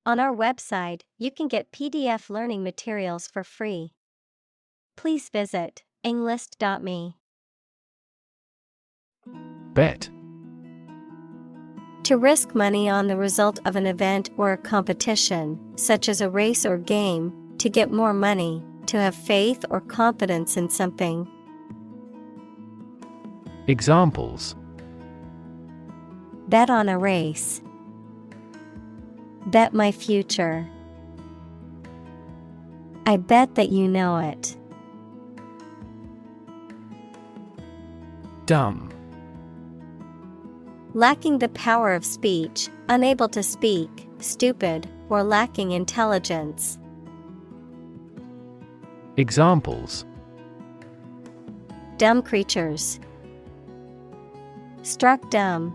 On our website, you can get PDF learning materials for free. Please visit englist.me. Bet. To risk money on the result of an event or a competition, such as a race or game, to get more money, to have faith or confidence in something. Examples: Bet on a race. Bet my future. I bet that you know it. Dumb. Lacking the power of speech, unable to speak, stupid, or lacking intelligence. Examples: Dumb creatures. Struck dumb.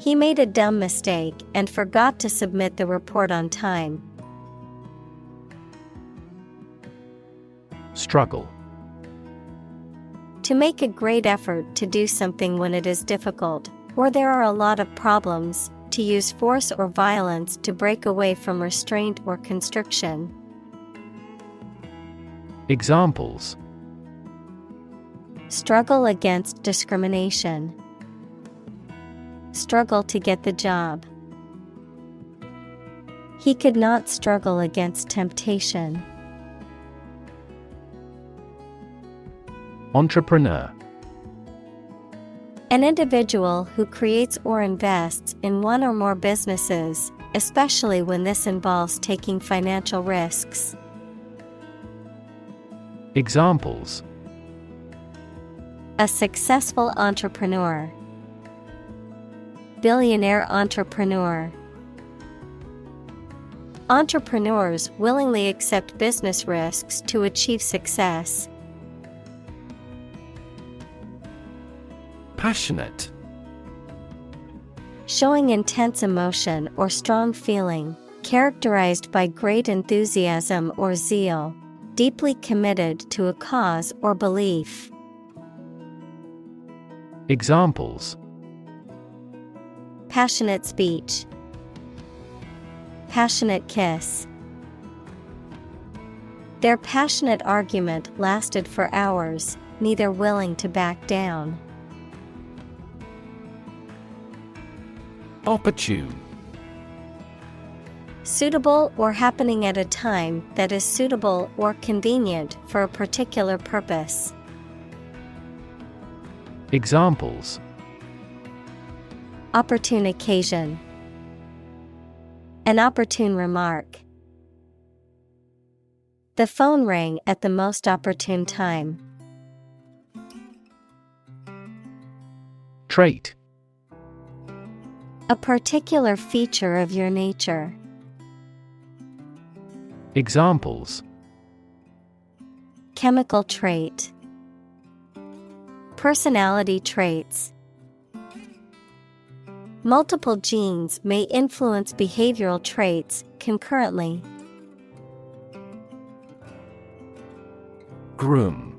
He made a dumb mistake and forgot to submit the report on time. Struggle. To make a great effort to do something when it is difficult, or there are a lot of problems, to use force or violence to break away from restraint or constriction. Examples: Struggle against discrimination. Struggle to get the job. He could not struggle against temptation. Entrepreneur. An individual who creates or invests in one or more businesses, especially when this involves taking financial risks. Examples: A successful entrepreneur. Billionaire entrepreneur. Entrepreneurs willingly accept business risks to achieve success. Passionate. Showing intense emotion or strong feeling, characterized by great enthusiasm or zeal, deeply committed to a cause or belief. Examples: Passionate speech. Passionate kiss. Their passionate argument lasted for hours, neither willing to back down. Opportune. Suitable or happening at a time that is suitable or convenient for a particular purpose. Examples: Opportune occasion. An opportune remark. The phone rang at the most opportune time. Trait. A particular feature of your nature. Examples: Chemical trait. Personality traits. Multiple genes may influence behavioral traits concurrently. Groom.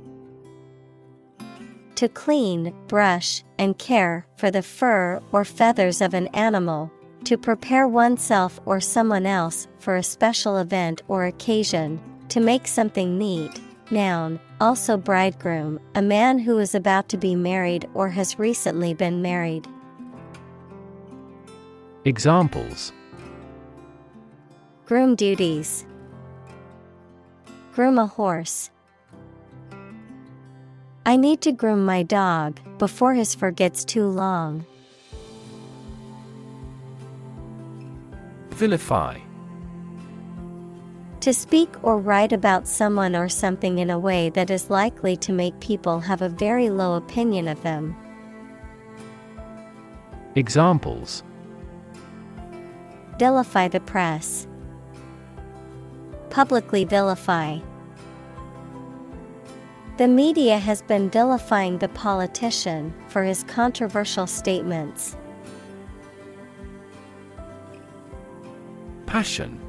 To clean, brush, and care for the fur or feathers of an animal, to prepare oneself or someone else for a special event or occasion, to make something neat. Noun, also bridegroom, a man who is about to be married or has recently been married. Examples: Groom duties. Groom a horse. I need to groom my dog before his fur gets too long. Vilify. To speak or write about someone or something in a way that is likely to make people have a very low opinion of them. Examples: Vilify the press. Publicly vilify. The media has been vilifying the politician for his controversial statements. Passion.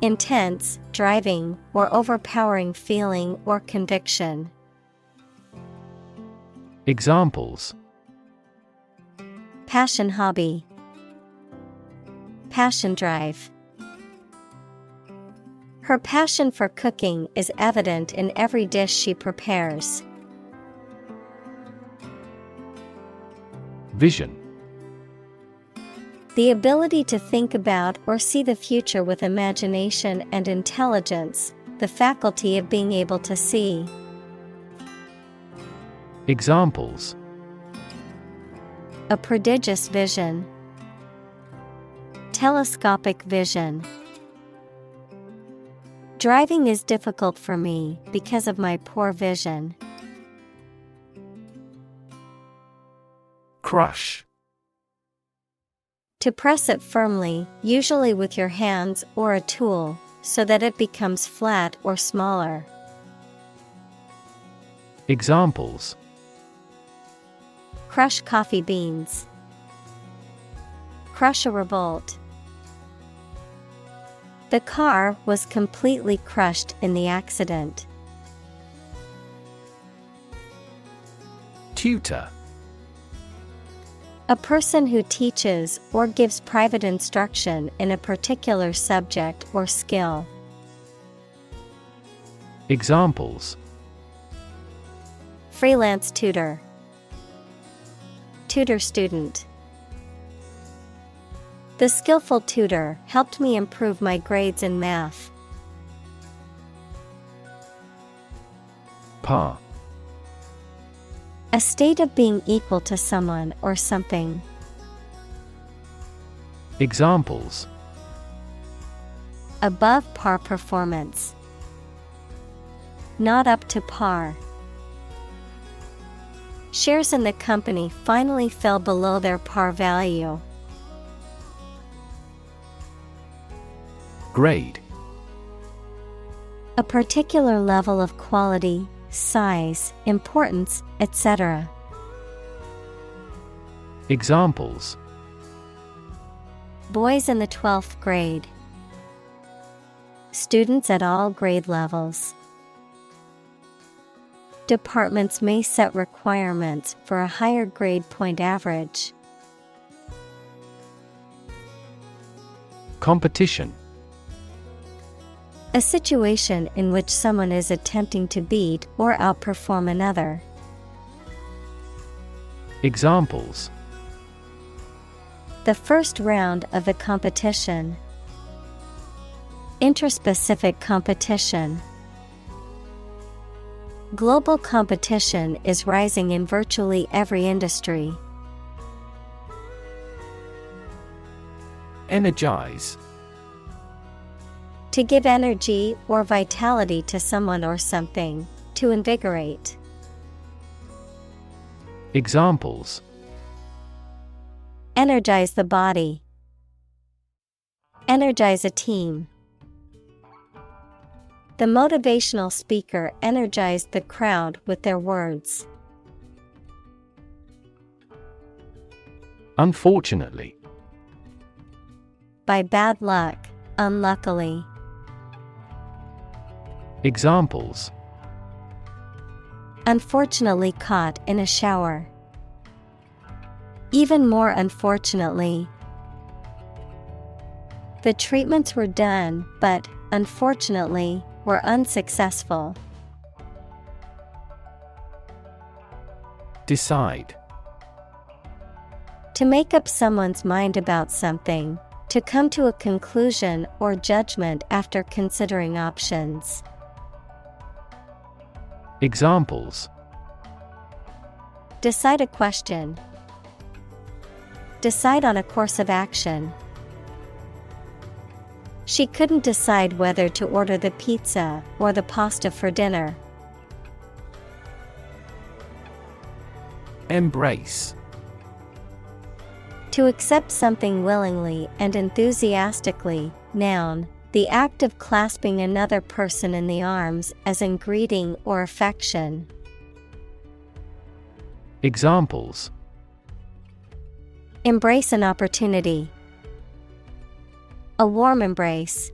Intense, driving, or overpowering feeling or conviction. Examples: Passion hobby. Passion drive. Her passion for cooking is evident in every dish she prepares. Vision. The ability to think about or see the future with imagination and intelligence, the faculty of being able to see. Examples: A prodigious vision. Telescopic vision. Driving is difficult for me because of my poor vision. Crush. To press it firmly, usually with your hands or a tool, so that it becomes flat or smaller. Examples: Crush coffee beans. Crush a revolt. The car was completely crushed in the accident. Tutor. A person who teaches or gives private instruction in a particular subject or skill. Examples: Freelance tutor. Tutor student. The skillful tutor helped me improve my grades in math. Par. A state of being equal to someone or something. Examples: Above par performance. Not up to par. Shares in the company finally fell below their par value. Grade. A particular level of quality, size, importance, etc. Examples: Boys in the 12th grade. Students at all grade levels. Departments may set requirements for a higher grade point average. Competition. A situation in which someone is attempting to beat or outperform another. Examples: The first round of the competition. Interspecific competition. Global competition is rising in virtually every industry. Energize. To give energy or vitality to someone or something, to invigorate. Examples: Energize the body. Energize a team. The motivational speaker energized the crowd with their words. Unfortunately. By bad luck, unluckily. Examples: Unfortunately caught in a shower. Even more unfortunately. The treatments were done, but, unfortunately, were unsuccessful. Decide. To make up someone's mind about something, to come to a conclusion or judgment after considering options. Examples: Decide a question. Decide on a course of action. She couldn't decide whether to order the pizza or the pasta for dinner. Embrace. To accept something willingly and enthusiastically, noun, the act of clasping another person in the arms as in greeting or affection. Examples: Embrace an opportunity. A warm embrace.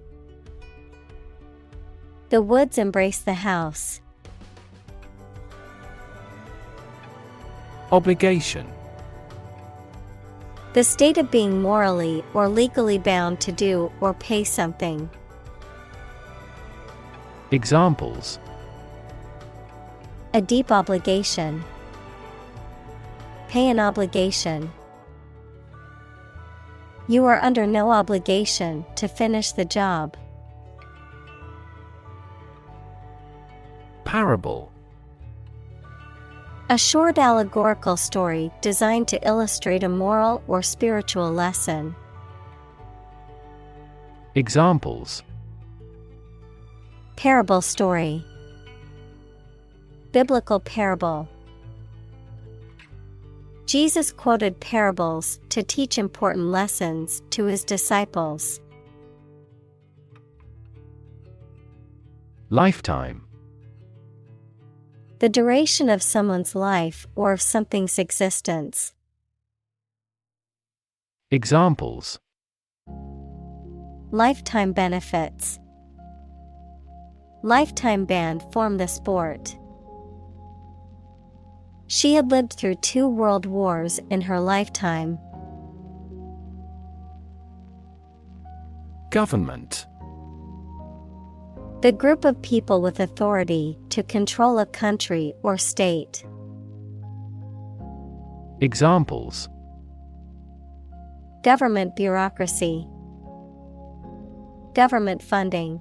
The woods embrace the house. Obligation. The state of being morally or legally bound to do or pay something. Examples: A deep obligation. Pay an obligation. You are under no obligation to finish the job. Parable: A short allegorical story designed to illustrate a moral or spiritual lesson. Examples: Parable story. Biblical parable. Jesus quoted parables to teach important lessons to his disciples. Lifetime: The duration of someone's life or of something's existence. Examples: Lifetime benefits. Lifetime ban form the sport. She had lived through 2 world wars in her lifetime. Government: The group of people with authority to control a country or state. Examples: Government bureaucracy. Government funding.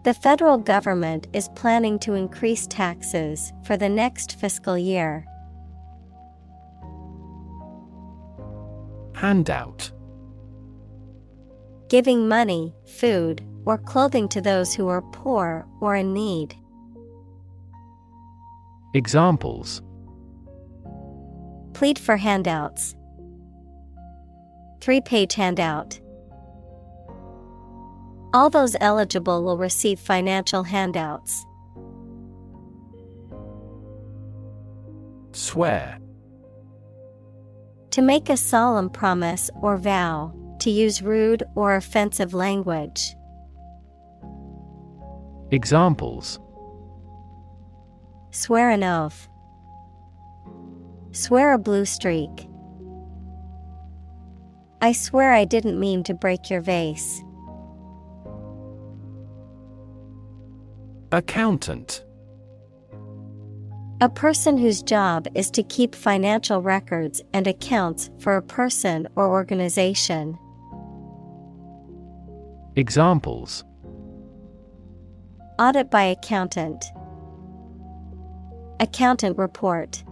The federal government is planning to increase taxes for the next fiscal year. Handout: Giving money, food, or clothing to those who are poor or in need. Examples: Plead for handouts. 3-page handout. All those eligible will receive financial handouts. Swear: To make a solemn promise or vow, to use rude or offensive language. Examples: Swear an oath. Swear a blue streak. I swear I didn't mean to break your vase. Accountant: A person whose job is to keep financial records and accounts for a person or organization. Examples: Audit by accountant. Accountant report.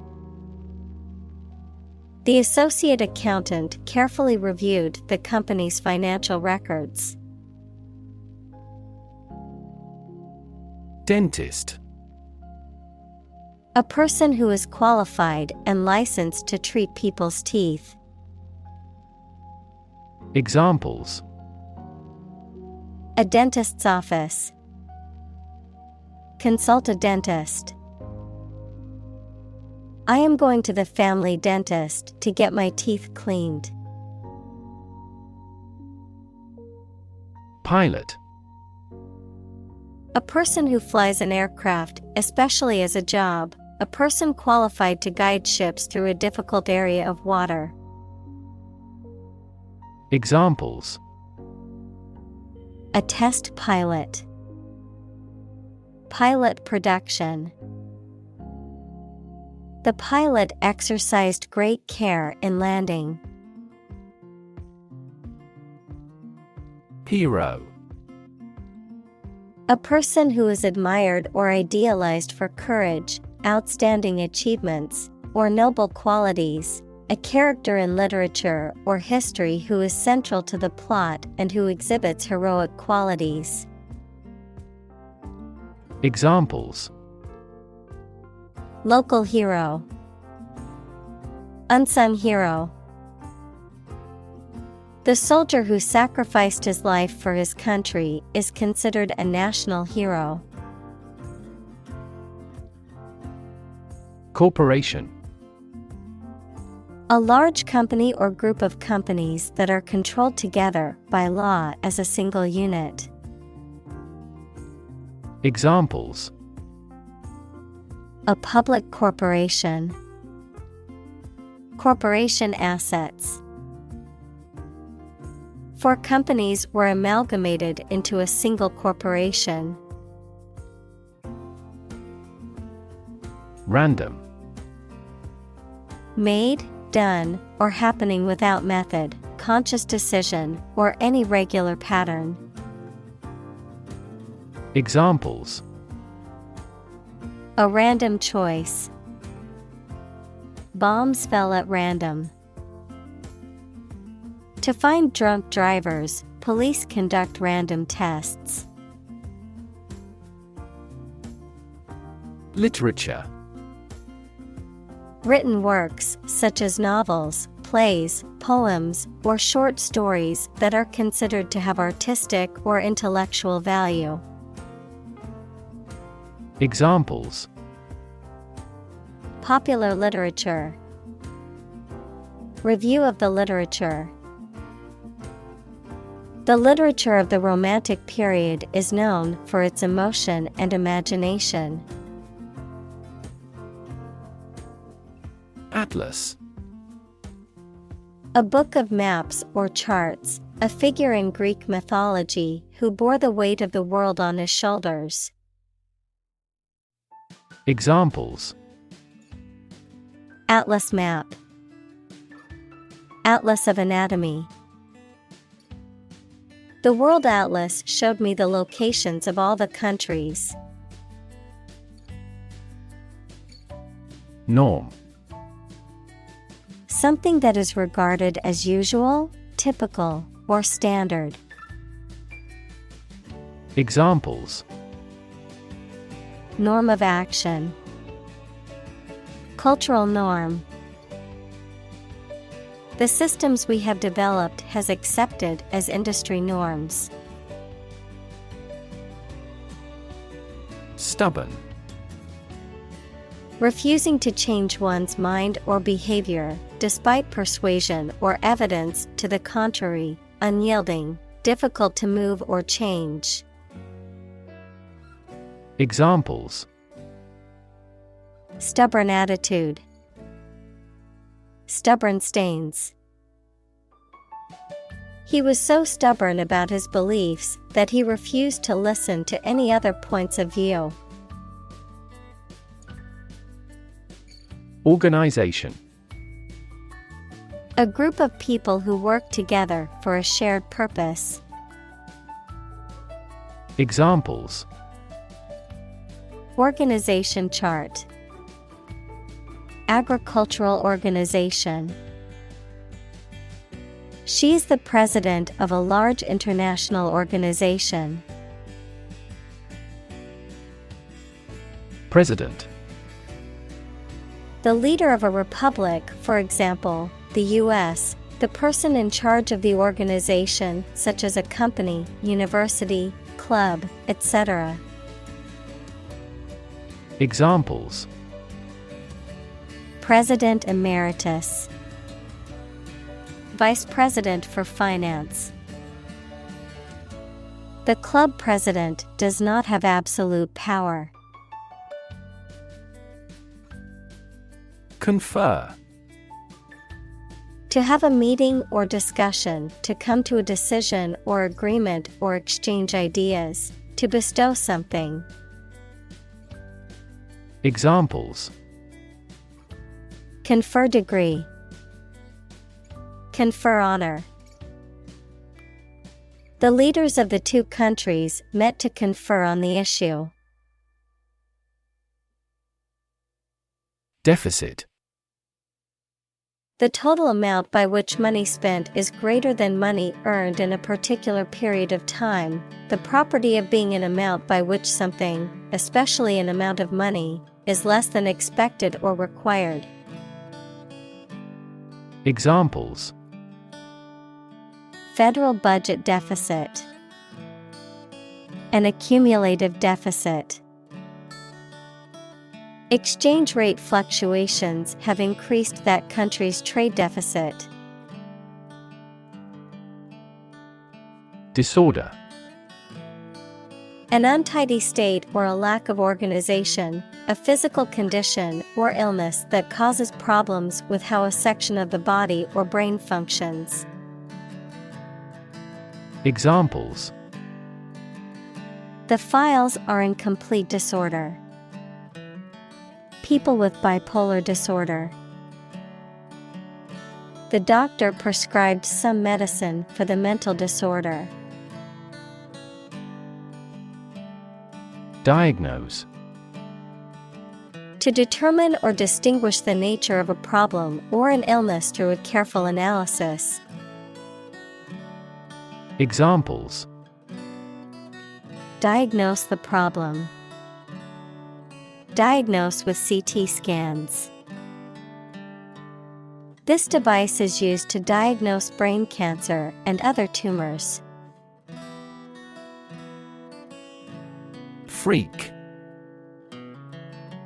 The associate accountant carefully reviewed the company's financial records. Dentist: A person who is qualified and licensed to treat people's teeth. Examples: A dentist's office. Consult a dentist. I am going to the family dentist to get my teeth cleaned. Pilot: A person who flies an aircraft, especially as a job, a person qualified to guide ships through a difficult area of water. Examples: A test pilot. Pilot production. The pilot exercised great care in landing. Hero: A person who is admired or idealized for courage, outstanding achievements, or noble qualities, a character in literature or history who is central to the plot and who exhibits heroic qualities. Examples: Local hero. Unsung hero. The soldier who sacrificed his life for his country is considered a national hero. Corporation: A large company or group of companies that are controlled together by law as a single unit. Examples: A public corporation. Corporation assets. 4 companies were amalgamated into a single corporation. Random. Made, done, or happening without method, conscious decision, or any regular pattern. Examples: A random choice. Bombs fell at random. To find drunk drivers, police conduct random tests. Literature. Written works, such as novels, plays, poems, or short stories that are considered to have artistic or intellectual value. Examples: Popular literature. Review of the literature. The literature of the Romantic period is known for its emotion and imagination. Atlas. A book of maps or charts, a figure in Greek mythology who bore the weight of the world on his shoulders. Examples: Atlas map. Atlas of anatomy. The World Atlas showed me the locations of all the countries. Norm. Something that is regarded as usual, typical, or standard. Examples: Norm of action. Cultural norm. The systems we have developed has accepted as industry norms. Stubborn. Refusing to change one's mind or behavior, despite persuasion or evidence to the contrary, unyielding, difficult to move or change. Examples: Stubborn attitude. Stubborn stains. He was so stubborn about his beliefs that he refused to listen to any other points of view. Organization. A group of people who work together for a shared purpose. Examples: Organization chart. Agricultural organization. She is the president of a large international organization. President. The leader of a republic, for example, the U.S., the person in charge of the organization, such as a company, university, club, etc. Examples: President Emeritus. Vice President for Finance. The club president does not have absolute power. Confer. To have a meeting or discussion, to come to a decision or agreement or exchange ideas, to bestow something. Examples: Confer degree. Confer honor. The leaders of the 2 countries met to confer on the issue. Deficit. The total amount by which money spent is greater than money earned in a particular period of time, the property of being an amount by which something, especially an amount of money, is less than expected or required. Examples: Federal budget deficit. An accumulative deficit. Exchange rate fluctuations have increased that country's trade deficit. Disorder. An untidy state or a lack of organization, a physical condition or illness that causes problems with how a section of the body or brain functions. Examples: The files are in complete disorder. People with bipolar disorder. The doctor prescribed some medicine for the mental disorder. Diagnose. To determine or distinguish the nature of a problem or an illness through a careful analysis. Examples: Diagnose the problem. Diagnose with CT scans. This device is used to diagnose brain cancer and other tumors. Freak.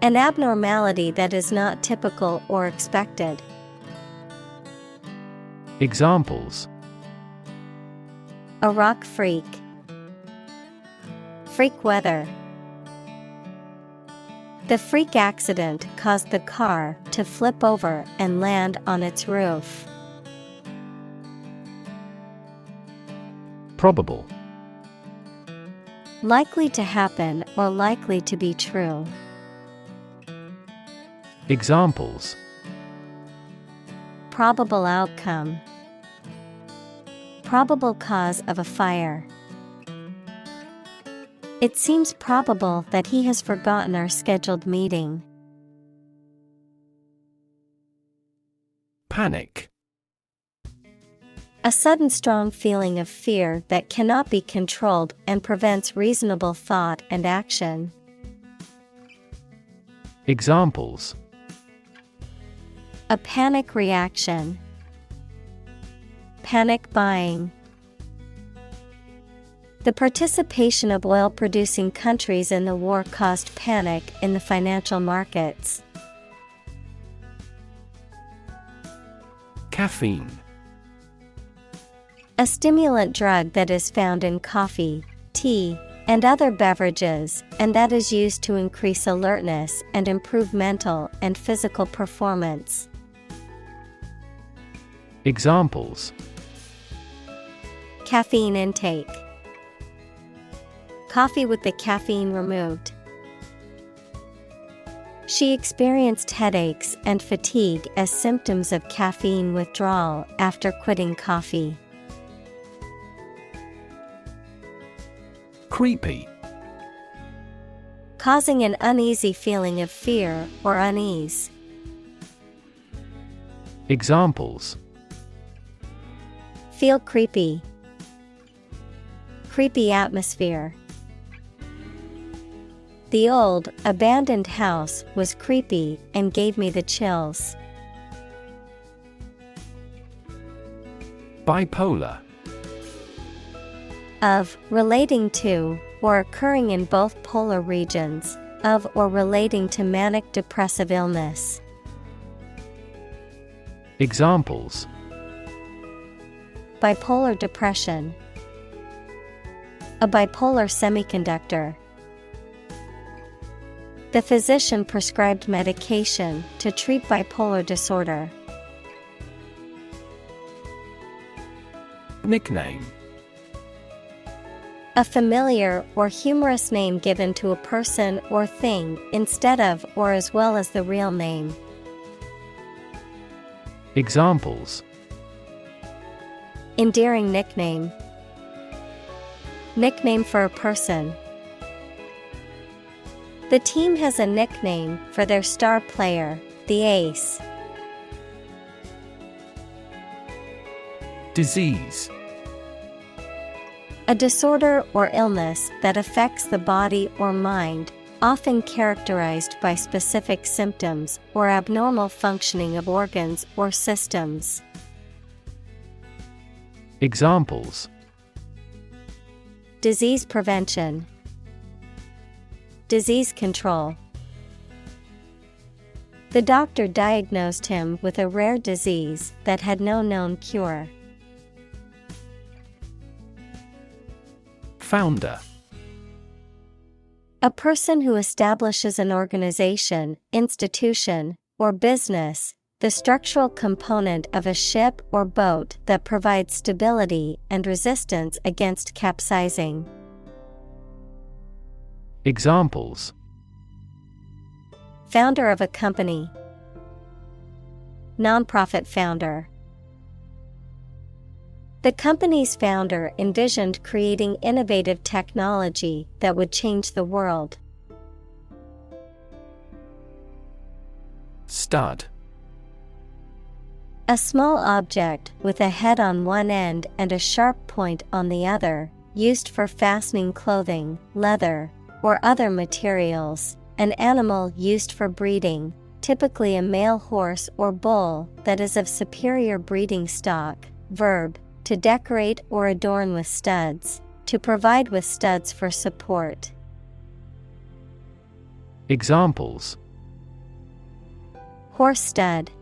An abnormality that is not typical or expected. Examples: A rock freak. Freak weather. The freak accident caused the car to flip over and land on its roof. Probable. Likely to happen or likely to be true. Examples: Probable outcome. Probable cause of a fire. It seems probable that he has forgotten our scheduled meeting. Panic. A sudden strong feeling of fear that cannot be controlled and prevents reasonable thought and action. Examples: A panic reaction. Panic buying. The participation of oil-producing countries in the war caused panic in the financial markets. Caffeine. A stimulant drug that is found in coffee, tea, and other beverages, and that is used to increase alertness and improve mental and physical performance. Examples: Caffeine intake. Coffee with the caffeine removed. She experienced headaches and fatigue as symptoms of caffeine withdrawal after quitting coffee. Creepy. Causing an uneasy feeling of fear or unease. Examples: Feel creepy. Creepy atmosphere. The old, abandoned house was creepy and gave me the chills. Bipolar. Of, relating to, or occurring in both polar regions, of or relating to manic depressive illness. Examples: Bipolar depression. A bipolar semiconductor. The physician prescribed medication to treat bipolar disorder. Nickname. A familiar or humorous name given to a person or thing instead of or as well as the real name. Examples: Endearing nickname. Nickname for a person. The team has a nickname for their star player, the ace. Disease. A disorder or illness that affects the body or mind, often characterized by specific symptoms or abnormal functioning of organs or systems. Examples: Disease prevention. Disease control. The doctor diagnosed him with a rare disease that had no known cure. Founder. A person who establishes an organization, institution, or business, the structural component of a ship or boat that provides stability and resistance against capsizing. Examples: Founder of a company. Nonprofit founder. The company's founder envisioned creating innovative technology that would change the world. Stud. A small object with a head on one end and a sharp point on the other, used for fastening clothing, leather, or other materials. An animal used for breeding, typically a male horse or bull that is of superior breeding stock. Verb: to decorate or adorn with studs, to provide with studs for support. Examples: Horse stud.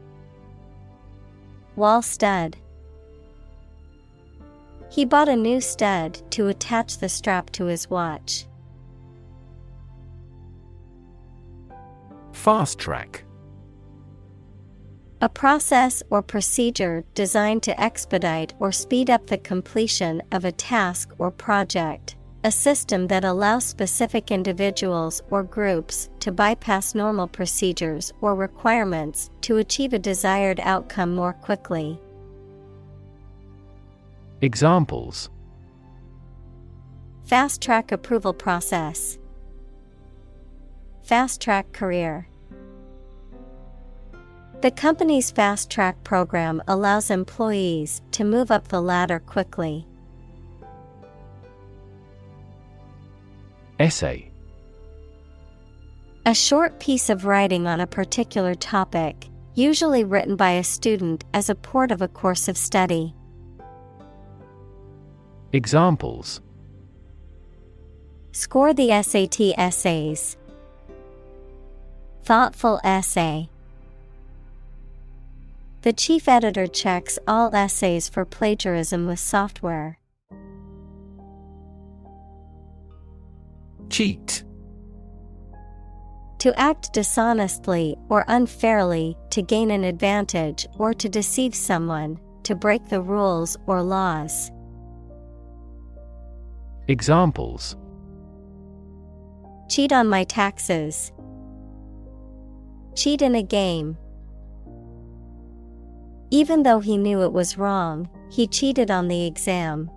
Wall stud. He bought a new stud to attach the strap to his watch. Fast track. A process or procedure designed to expedite or speed up the completion of a task or project. A system that allows specific individuals or groups to bypass normal procedures or requirements to achieve a desired outcome more quickly. Examples: Fast track approval process. Fast track career. The company's fast track program allows employees to move up the ladder quickly. Essay. A short piece of writing on a particular topic, usually written by a student as a part of a course of study. Examples: Score the SAT essays. Thoughtful essay. The chief editor checks all essays for plagiarism with software. Cheat. To act dishonestly or unfairly to gain an advantage or to deceive someone, to break the rules or laws. Examples: Cheat on my taxes. Cheat in a game. Even though he knew it was wrong, he cheated on the exam.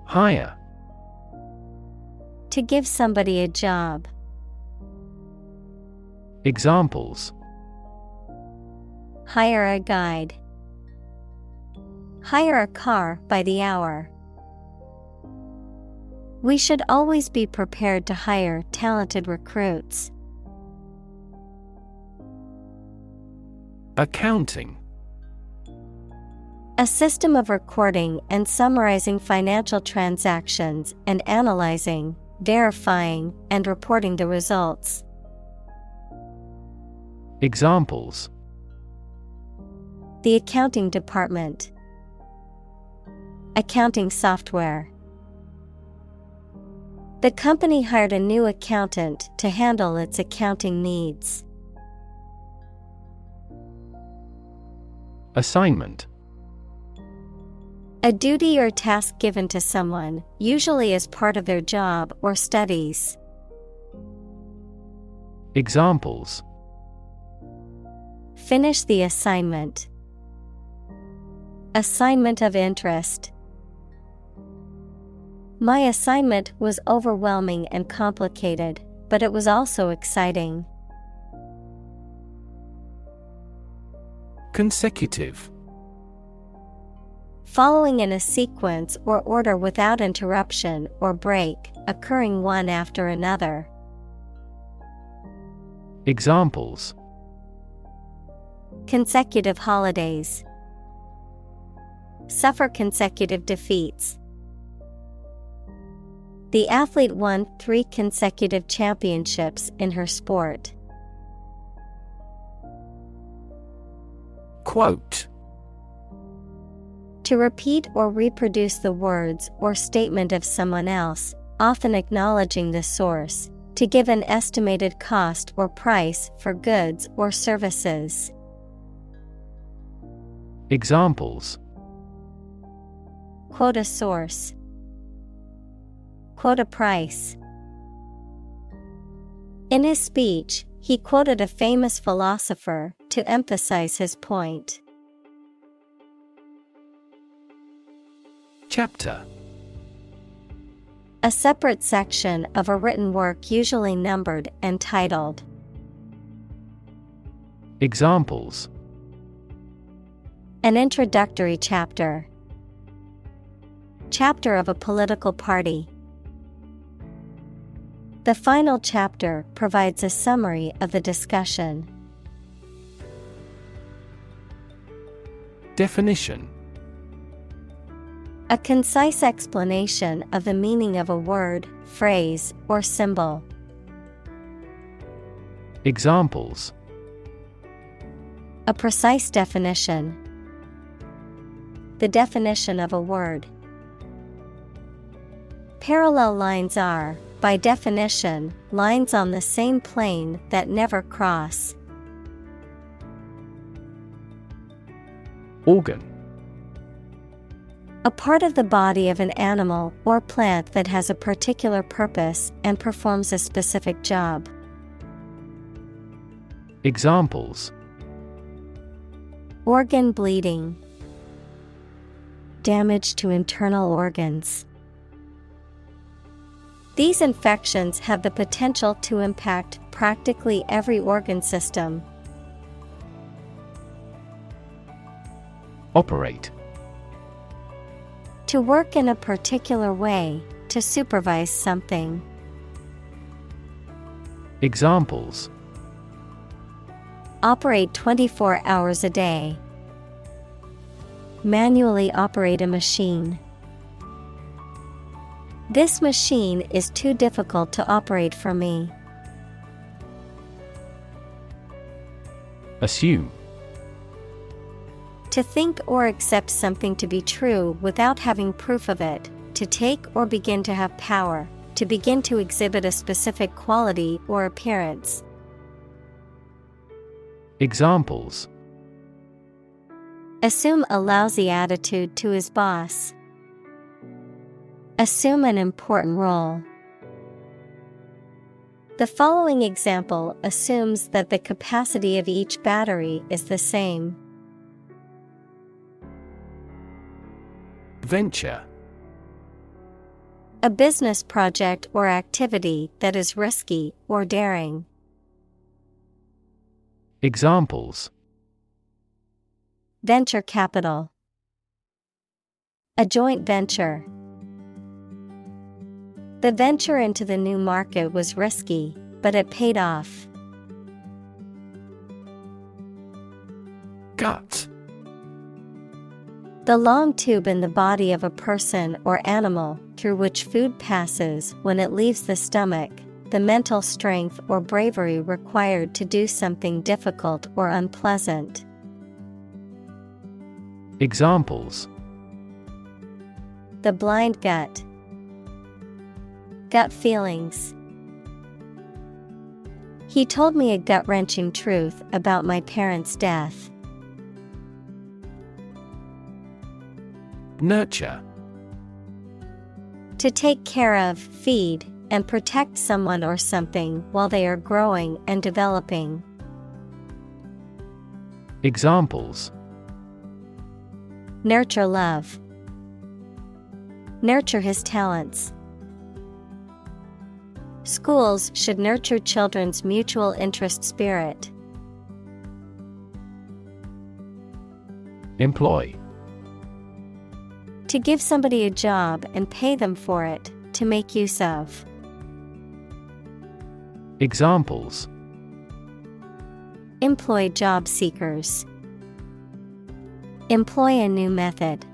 Hire. To give somebody a job. Examples: Hire a guide. Hire a car by the hour. We should always be prepared to hire talented recruits. Accounting. A system of recording and summarizing financial transactions and analyzing, verifying, and reporting the results. Examples: The accounting department. Accounting software. The company hired a new accountant to handle its accounting needs. Assignment. A duty or task given to someone, usually as part of their job or studies. Examples: Finish the assignment. Assignment of interest. My assignment was overwhelming and complicated, but it was also exciting. Consecutive. Following in a sequence or order without interruption or break, occurring one after another. Examples: Consecutive holidays. Suffer consecutive defeats. The athlete won 3 consecutive championships in her sport. Quote. To repeat or reproduce the words or statement of someone else, often acknowledging the source. To give an estimated cost or price for goods or services. Examples: Quote a source. Quote a price. In his speech, he quoted a famous philosopher to emphasize his point. Chapter: A separate section of a written work usually numbered and titled. Examples: An introductory chapter. Chapter of a political party. The final chapter provides a summary of the discussion. Definition: A concise explanation of the meaning of a word, phrase, or symbol. Examples: A precise definition. The definition of a word. Parallel lines are, by definition, lines on the same plane that never cross. Organ: A part of the body of an animal or plant that has a particular purpose and performs a specific job. Examples: Organ bleeding. Damage to internal organs. These infections have the potential to impact practically every organ system. Operate: To work in a particular way, to supervise something. Examples: Operate 24 hours a day. Manually operate a machine. This machine is too difficult to operate for me. Assume: To think or accept something to be true without having proof of it, to take or begin to have power, to begin to exhibit a specific quality or appearance. Examples: Assume a lousy attitude to his boss. Assume an important role. The following example assumes that the capacity of each battery is the same. Venture: A business project or activity that is risky or daring. Examples: Venture capital. A joint venture. The venture into the new market was risky, but it paid off. Gut: The long tube in the body of a person or animal through which food passes when it leaves the stomach, the mental strength or bravery required to do something difficult or unpleasant. Examples: The blind gut. Gut feelings. He told me a gut-wrenching truth about my parents' death. Nurture: To take care of, feed, and protect someone or something while they are growing and developing. Examples: Nurture love. Nurture his talents. Schools should nurture children's mutual interest spirit. Employ: To give somebody a job and pay them for it, to make use of. Examples: Employ job seekers. Employ a new method.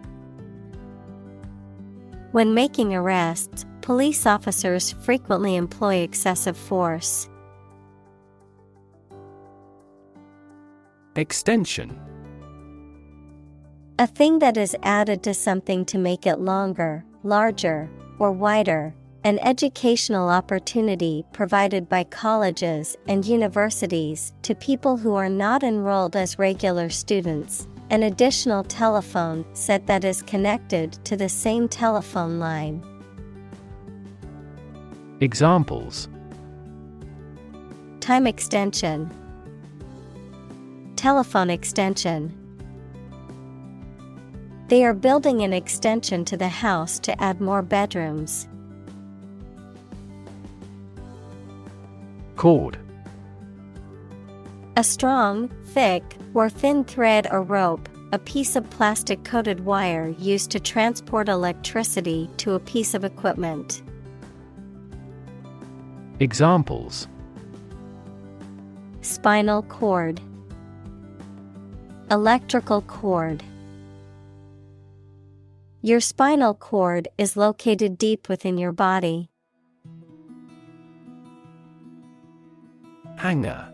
When making arrests, police officers frequently employ excessive force. Extension: A thing that is added to something to make it longer, larger, or wider. An educational opportunity provided by colleges and universities to people who are not enrolled as regular students. An additional telephone set that is connected to the same telephone line. Examples: Time extension, telephone extension. They are building an extension to the house to add more bedrooms. Cord. A strong, thick, or thin thread or rope, a piece of plastic-coated wire used to transport electricity to a piece of equipment. Examples: Spinal cord, electrical cord. Your spinal cord is located deep within your body. Hanger.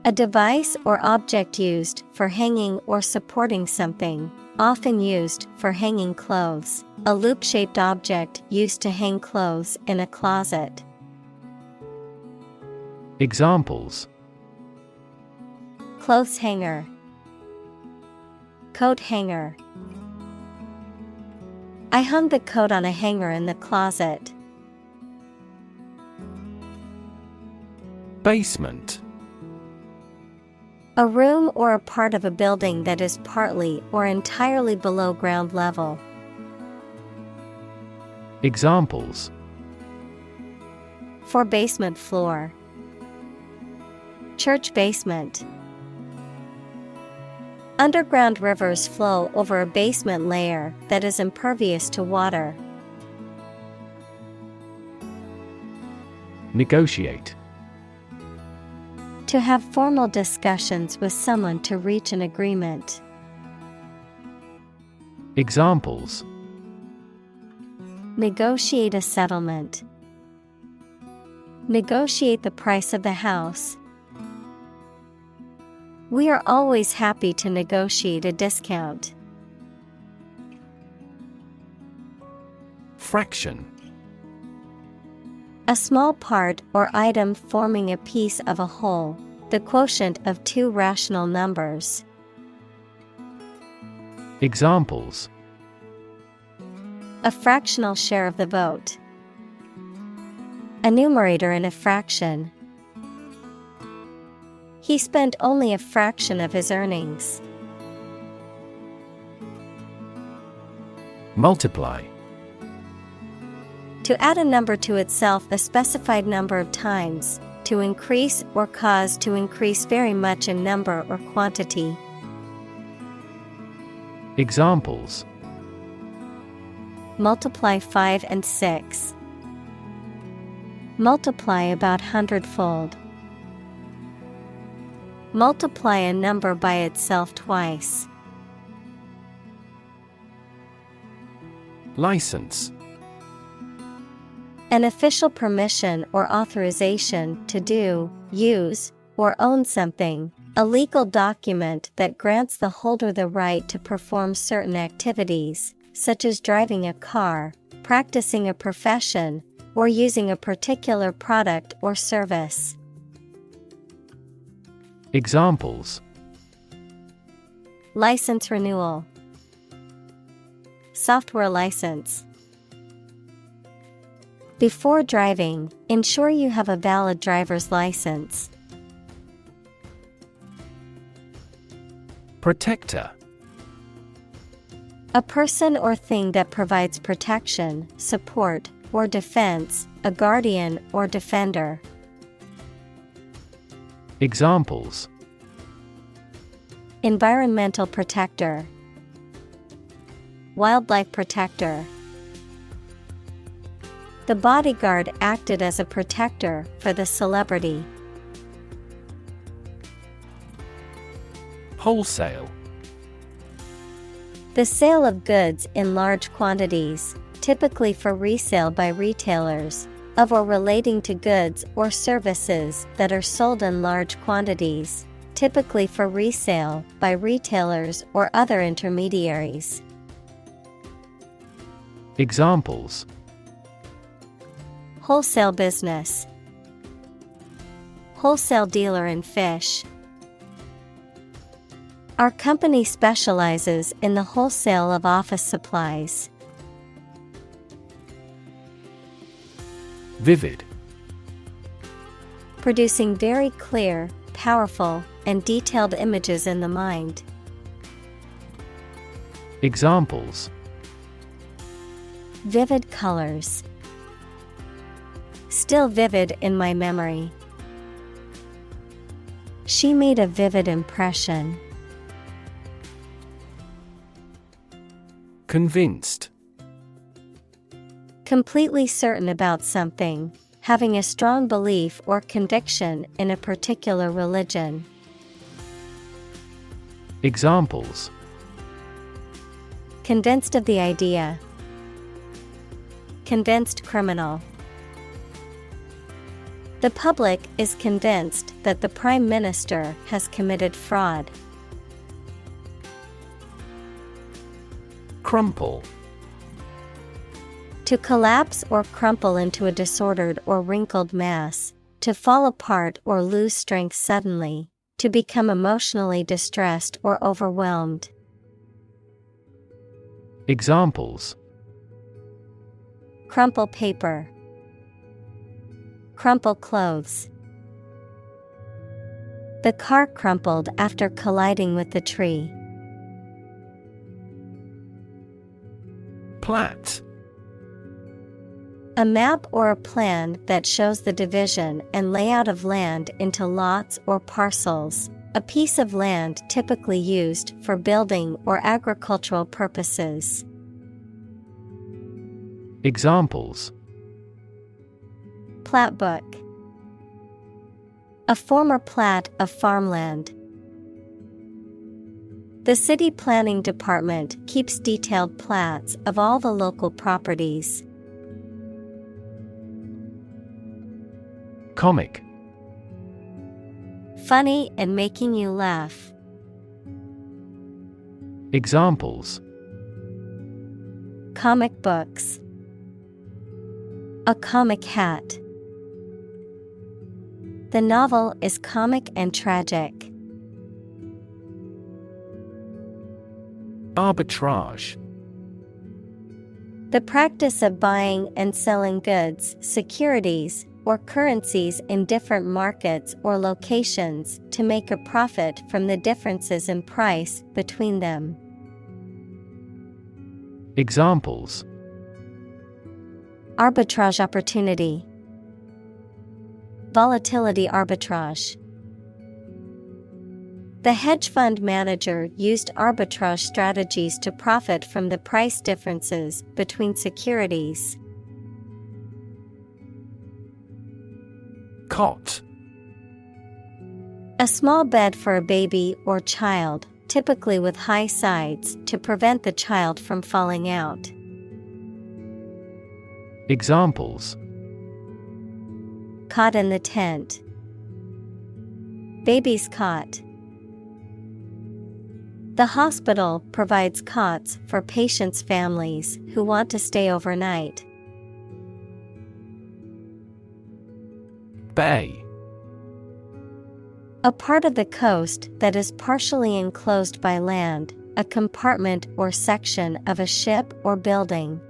A device or object used for hanging or supporting something, often used for hanging clothes. A loop-shaped object used to hang clothes in a closet. Examples: Clothes hanger, coat hanger. I hung the coat on a hanger in the closet. Basement. A room or a part of a building that is partly or entirely below ground level. Examples: For basement floor, church basement. Underground rivers flow over a basement layer that is impervious to water. Negotiate. To have formal discussions with someone to reach an agreement. Examples: Negotiate a settlement. Negotiate the price of the house. We are always happy to negotiate a discount. Fraction. A small part or item forming a piece of a whole, the quotient of two rational numbers. Examples: A fractional share of the vote. A numerator in a fraction. He spent only a fraction of his earnings. Multiply. To add a number to itself a specified number of times, to increase or cause to increase very much in number or quantity. Examples: Multiply 5 and 6. Multiply about 100-fold. Multiply a number by itself twice. License. An official permission or authorization to do, use, or own something, a legal document that grants the holder the right to perform certain activities, such as driving a car, practicing a profession, or using a particular product or service. Examples: License renewal. Software license. Before driving, ensure you have a valid driver's license. Protector. A person or thing that provides protection, support, or defense, a guardian or defender. Examples: Environmental protector. Wildlife protector. The bodyguard acted as a protector for the celebrity. Wholesale. The sale of goods in large quantities, typically for resale by retailers, of or relating to goods or services that are sold in large quantities, typically for resale by retailers or other intermediaries. Examples: Wholesale business. Wholesale dealer in fish. Our company specializes in the wholesale of office supplies. Vivid. Producing very clear, powerful, and detailed images in the mind. Examples: Vivid colors. Still vivid in my memory. She made a vivid impression. Convinced. Completely certain about something, having a strong belief or conviction in a particular religion. Examples: Convinced of the idea. Convinced criminal. The public is convinced that the Prime Minister has committed fraud. Crumple. To collapse or crumple into a disordered or wrinkled mass, to fall apart or lose strength suddenly, to become emotionally distressed or overwhelmed. Examples: Crumple paper. Crumple clothes. The car crumpled after colliding with the tree. Plat. A map or a plan that shows the division and layout of land into lots or parcels, a piece of land typically used for building or agricultural purposes. Examples: Plat book. A former plat of farmland. The city planning department keeps detailed plats of all the local properties. Comic. Funny and making you laugh. Examples: Comic books. A comic hat. The novel is comic and tragic. Arbitrage. The practice of buying and selling goods, securities, or currencies in different markets or locations to make a profit from the differences in price between them. Examples: Arbitrage opportunity. Volatility arbitrage. The hedge fund manager used arbitrage strategies to profit from the price differences between securities. Cot. A small bed for a baby or child, typically with high sides to prevent the child from falling out. Examples: Cot in the tent. Baby's cot. The hospital provides cots for patients' families who want to stay overnight. Bay. A part of the coast that is partially enclosed by land, a compartment or section of a ship or building.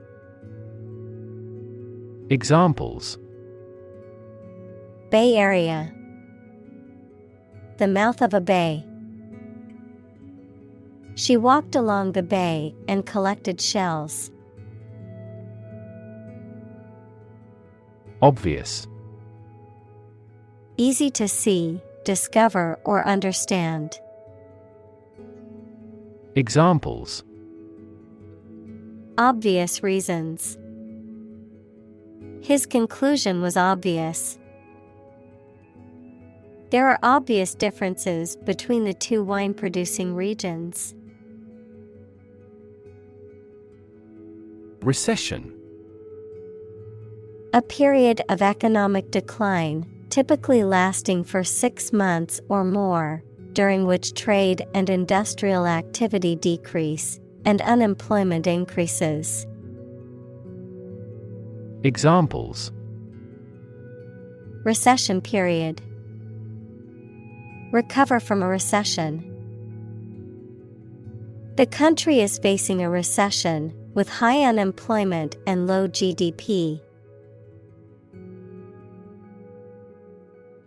Examples: Bay Area. The mouth of a bay. She walked along the bay and collected shells. Obvious. Easy to see, discover, or understand. Examples: Obvious reasons. His conclusion was obvious. There are obvious differences between the two wine-producing regions. Recession. A period of economic decline, typically lasting for 6 months or more, during which trade and industrial activity decrease, and unemployment increases. Examples: Recession period. Recover from a recession. The country is facing a recession, with high unemployment and low GDP.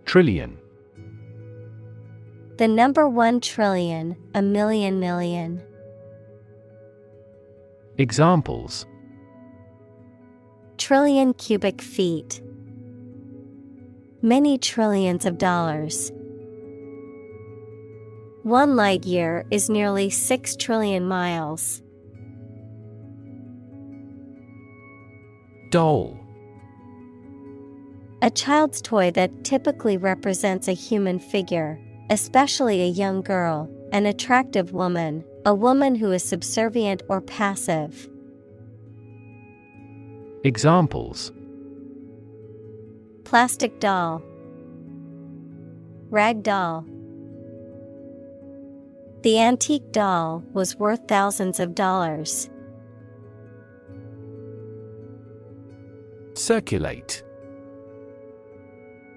Trillion. The number 1,000,000,000,000, a million million. Examples: Trillion cubic feet. Many trillions of dollars. 1 light year is nearly 6 trillion miles. Doll. A child's toy that typically represents a human figure, especially a young girl, an attractive woman, a woman who is subservient or passive. Examples: Plastic doll. Rag doll. The antique doll was worth thousands of dollars. Circulate.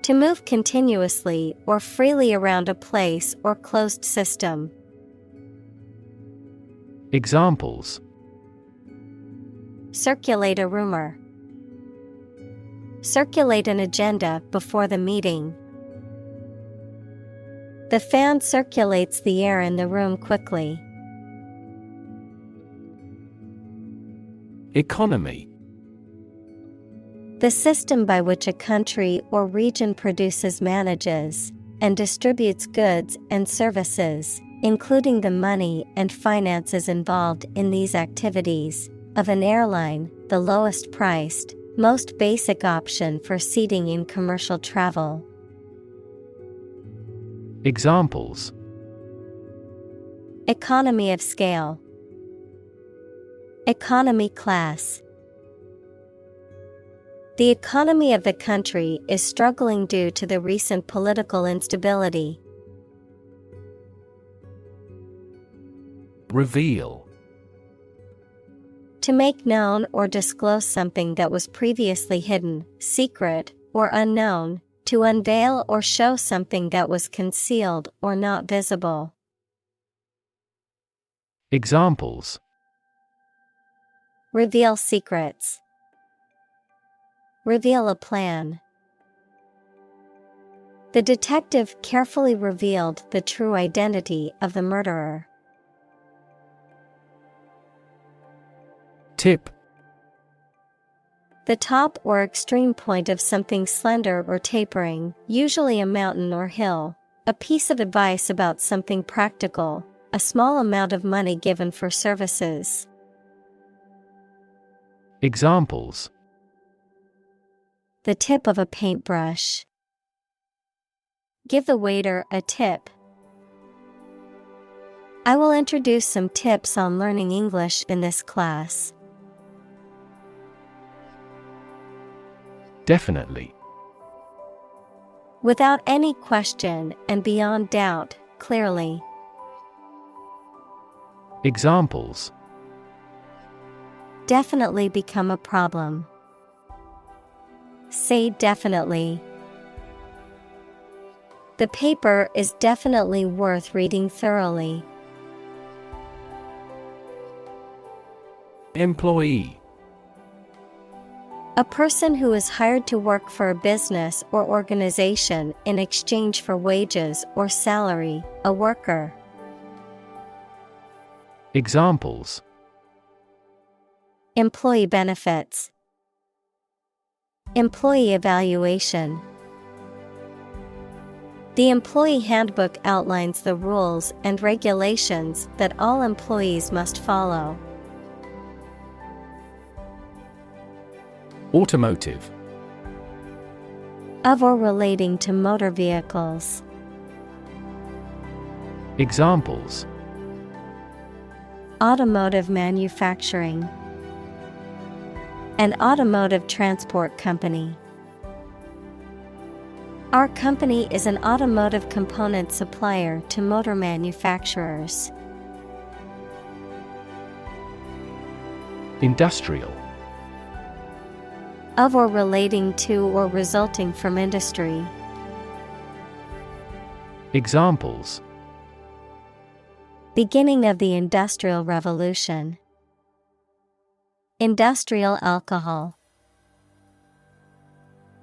To move continuously or freely around a place or closed system. Examples: Circulate a rumor. Circulate an agenda before the meeting. The fan circulates the air in the room quickly. Economy. The system by which a country or region produces, manages, and distributes goods and services, including the money and finances involved in these activities, of an airline, the lowest priced, most basic option for seating in commercial travel. Examples: Economy of scale. Economy class. The economy of the country is struggling due to the recent political instability. Reveal. To make known or disclose something that was previously hidden, secret, or unknown, to unveil or show something that was concealed or not visible. Examples: Reveal secrets. Reveal a plan. The detective carefully revealed the true identity of the murderer. Tip. The top or extreme point of something slender or tapering, usually a mountain or hill. A piece of advice about something practical, a small amount of money given for services. Examples: The tip of a paintbrush. Give the waiter a tip. I will introduce some tips on learning English in this class. Definitely. Without any question and beyond doubt, clearly. Examples: Definitely become a problem. Say definitely. The paper is definitely worth reading thoroughly. Employee. A person who is hired to work for a business or organization in exchange for wages or salary, a worker. Examples: Employee benefits. Employee evaluation. The employee handbook outlines the rules and regulations that all employees must follow. Automotive. Of or relating to motor vehicles. Examples: Automotive manufacturing. An automotive transport company. Our company is an automotive component supplier to motor manufacturers. Industrial. Of or relating to or resulting from industry. Examples: Beginning of the Industrial Revolution. Industrial alcohol.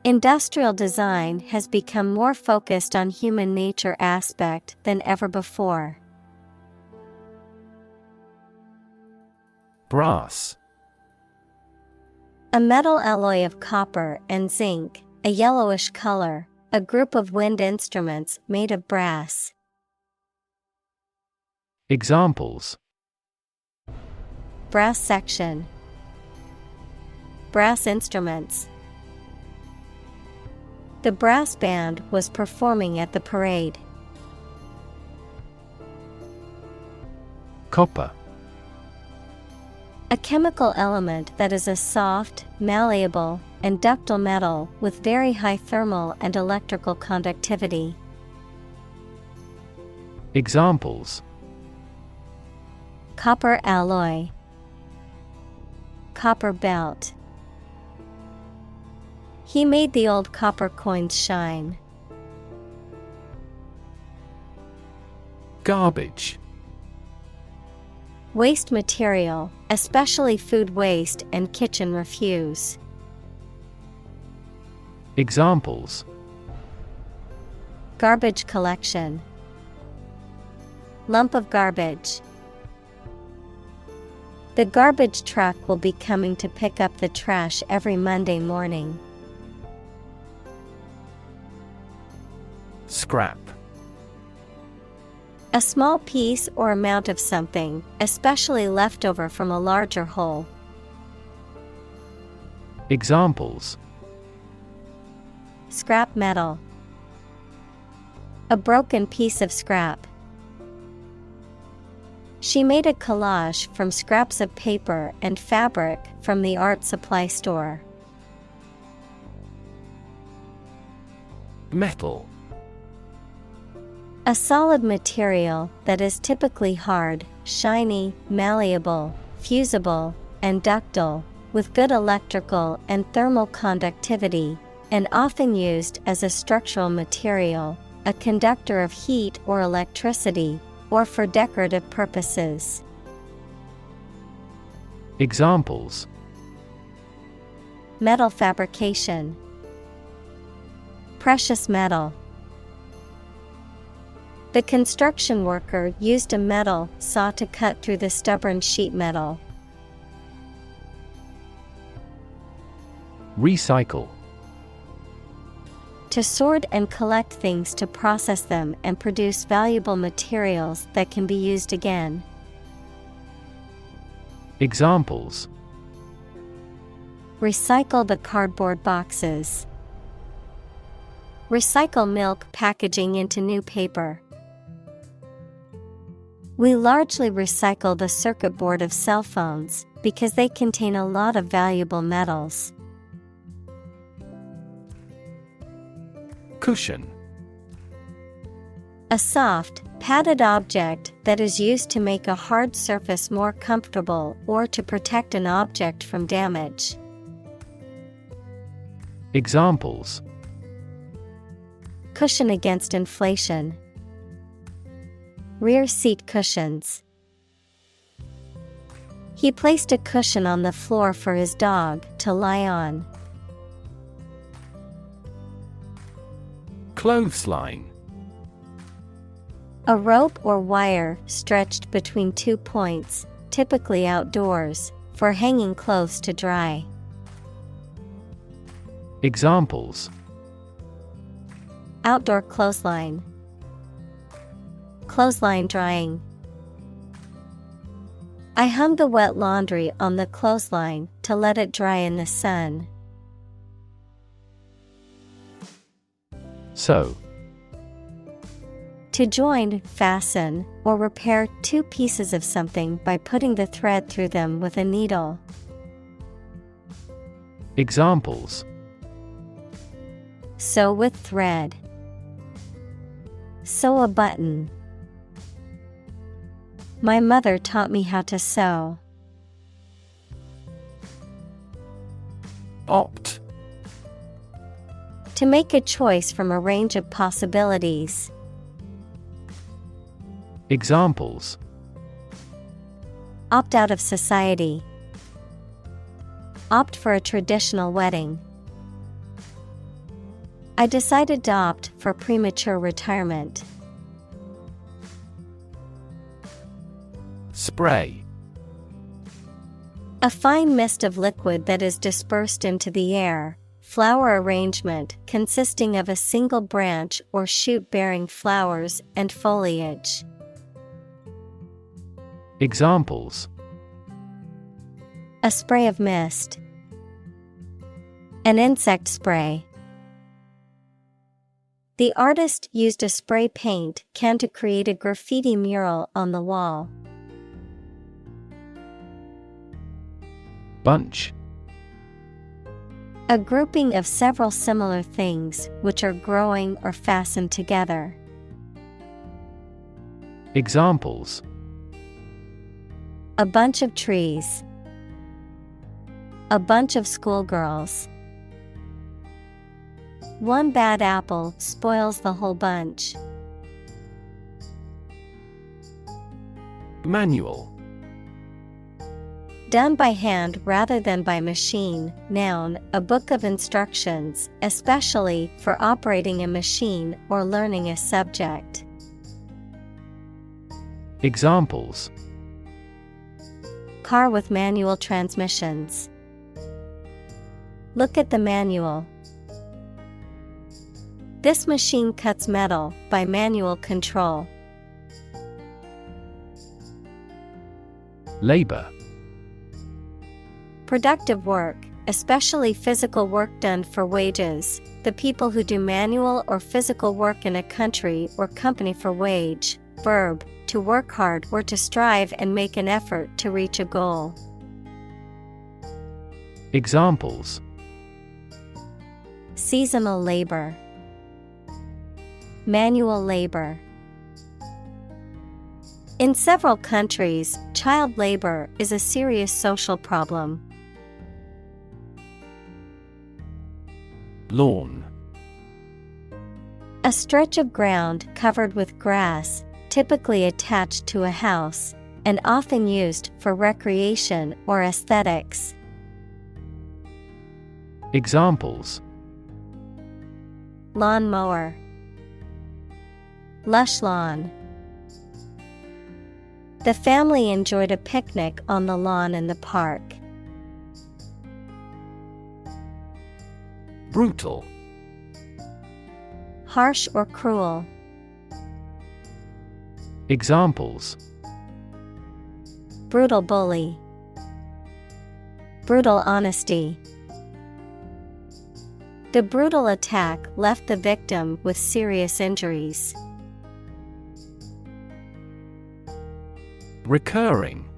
Industrial design has become more focused on human nature aspect than ever before. Brass. A metal alloy of copper and zinc, a yellowish color, a group of wind instruments made of brass. Examples: Brass section. Brass instruments. The brass band was performing at the parade. Copper. A chemical element that is a soft, malleable, and ductile metal with very high thermal and electrical conductivity. Examples: Copper alloy. Copper belt. He made the old copper coins shine. Garbage. Waste material, especially food waste and kitchen refuse. Examples: Garbage collection. Lump of garbage. The garbage truck will be coming to pick up the trash every Monday morning. Scrap. A small piece or amount of something, especially leftover from a larger whole. Examples: Scrap metal. A broken piece of scrap. She made a collage from scraps of paper and fabric from the art supply store. Metal. A solid material that is typically hard, shiny, malleable, fusible, and ductile, with good electrical and thermal conductivity, and often used as a structural material, a conductor of heat or electricity, or for decorative purposes. Examples: Metal fabrication. Precious metal. The construction worker used a metal saw to cut through the stubborn sheet metal. Recycle. To sort and collect things to process them and produce valuable materials that can be used again. Examples: Recycle the cardboard boxes. Recycle milk packaging into new paper. We largely recycle the circuit board of cell phones because they contain a lot of valuable metals. Cushion. A soft, padded object that is used to make a hard surface more comfortable or to protect an object from damage. Examples: Cushion against inflation. Rear seat cushions. He placed a cushion on the floor for his dog to lie on. Clothesline. A rope or wire stretched between 2 points, typically outdoors, for hanging clothes to dry. Examples: Outdoor clothesline. Clothesline drying. I hung the wet laundry on the clothesline to let it dry in the sun. Sew. To join, fasten, or repair two pieces of something by putting the thread through them with a needle. Examples: Sew with thread. Sew a button. My mother taught me how to sew. Opt. To make a choice from a range of possibilities. Examples: Opt out of society. Opt for a traditional wedding. I decided to opt for premature retirement. Spray. A fine mist of liquid that is dispersed into the air. Flower arrangement consisting of a single branch or shoot bearing flowers and foliage. Examples: A spray of mist. An insect spray. The artist used a spray paint can to create a graffiti mural on the wall. Bunch. A grouping of several similar things which are growing or fastened together. Examples: A bunch of trees. A bunch of schoolgirls. One bad apple spoils the whole bunch. Manual. Done by hand rather than by machine. Noun, a book of instructions, especially for operating a machine or learning a subject. Examples: Car with manual transmissions. Look at the manual. This machine cuts metal by manual control. Labor. Productive work, especially physical work done for wages. The people who do manual or physical work in a country or company for wage. Verb, to work hard or to strive and make an effort to reach a goal. Examples: Seasonal labor. Manual labor. In several countries, child labor is a serious social problem. Lawn. A stretch of ground covered with grass, typically attached to a house, and often used for recreation or aesthetics. Examples: Lawn mower. Lush lawn. The family enjoyed a picnic on the lawn in the park. Brutal. Harsh or cruel. Examples: Brutal bully. Brutal honesty. The brutal attack left the victim with serious injuries. Recurring.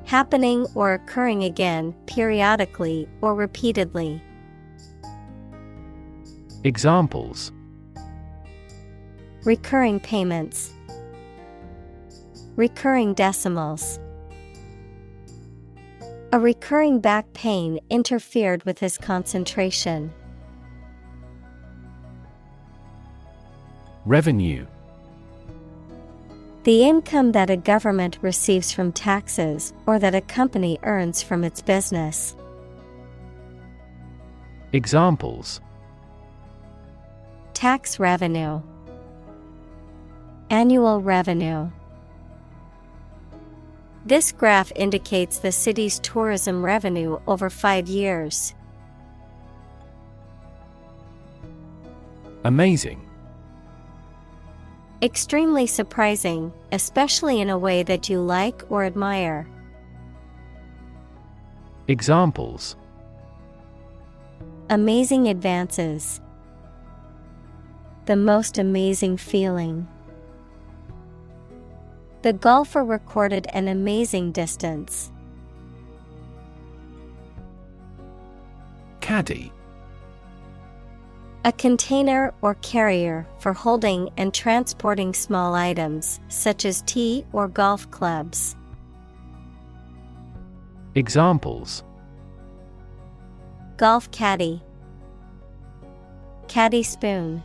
Happening or occurring again, periodically or repeatedly. Examples: Recurring payments. Recurring decimals. A recurring back pain interfered with his concentration. Revenue. The income that a government receives from taxes or that a company earns from its business. Examples: Tax revenue. Annual revenue. This graph indicates the city's tourism revenue over 5 years. Amazing. Extremely surprising, especially in a way that you like or admire. Examples: Amazing advances. The most amazing feeling. The golfer recorded an amazing distance. Caddy. A container or carrier for holding and transporting small items, such as tea or golf clubs. Examples: Golf caddy, caddy spoon.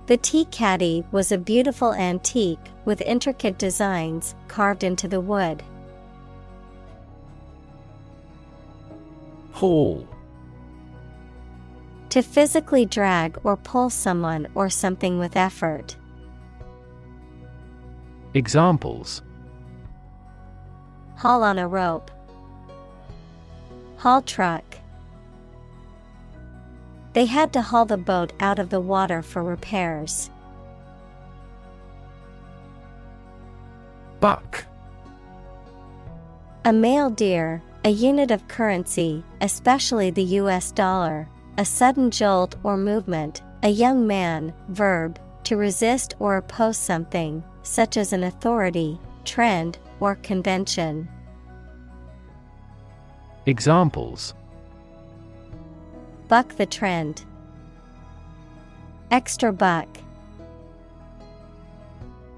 The tea caddy was a beautiful antique with intricate designs carved into the wood. Haul. To physically drag or pull someone or something with effort. Examples: Haul on a rope, haul truck. They had to haul the boat out of the water for repairs. Buck. A male deer, a unit of currency, especially the US dollar, a sudden jolt or movement. A young man, verb, to resist or oppose something, such as an authority, trend, or convention. Examples: Buck the trend. Extra buck.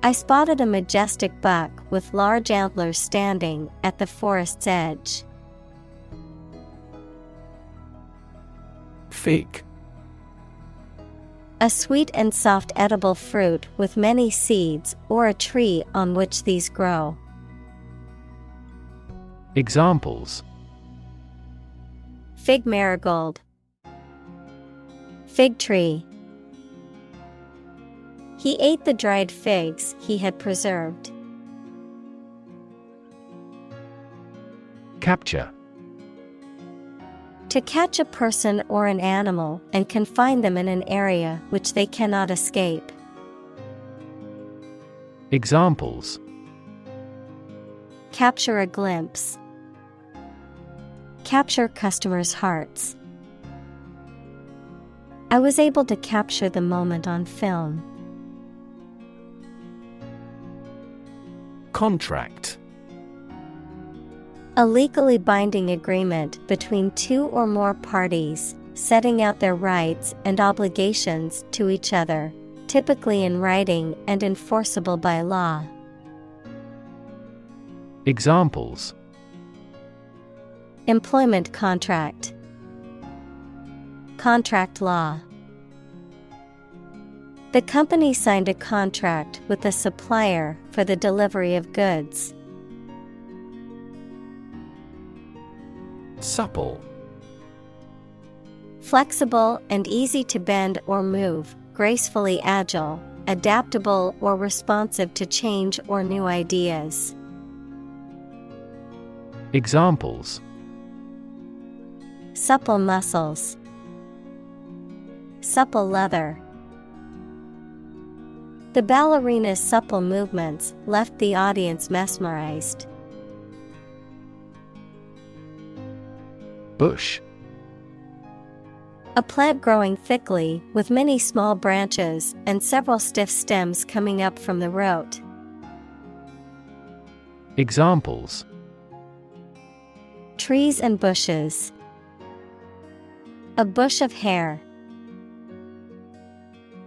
I spotted a majestic buck with large antlers standing at the forest's edge. Fig. A sweet and soft edible fruit with many seeds or a tree on which these grow. Examples: Fig marigold. Fig tree. He ate the dried figs he had preserved. Capture. To catch a person or an animal and confine them in an area which they cannot escape. Examples: Capture a glimpse. Capture customers' hearts. I was able to capture the moment on film. Contract. A legally binding agreement between two or more parties, setting out their rights and obligations to each other, typically in writing and enforceable by law. Examples: Employment contract. Contract law. The company signed a contract with the supplier for the delivery of goods. Supple. Flexible and easy to bend or move, gracefully agile, adaptable or responsive to change or new ideas. Examples: Supple muscles. Supple leather. The ballerina's supple movements left the audience mesmerized. Bush. A plant growing thickly with many small branches and several stiff stems coming up from the root. Examples: Trees and bushes. A bush of hair.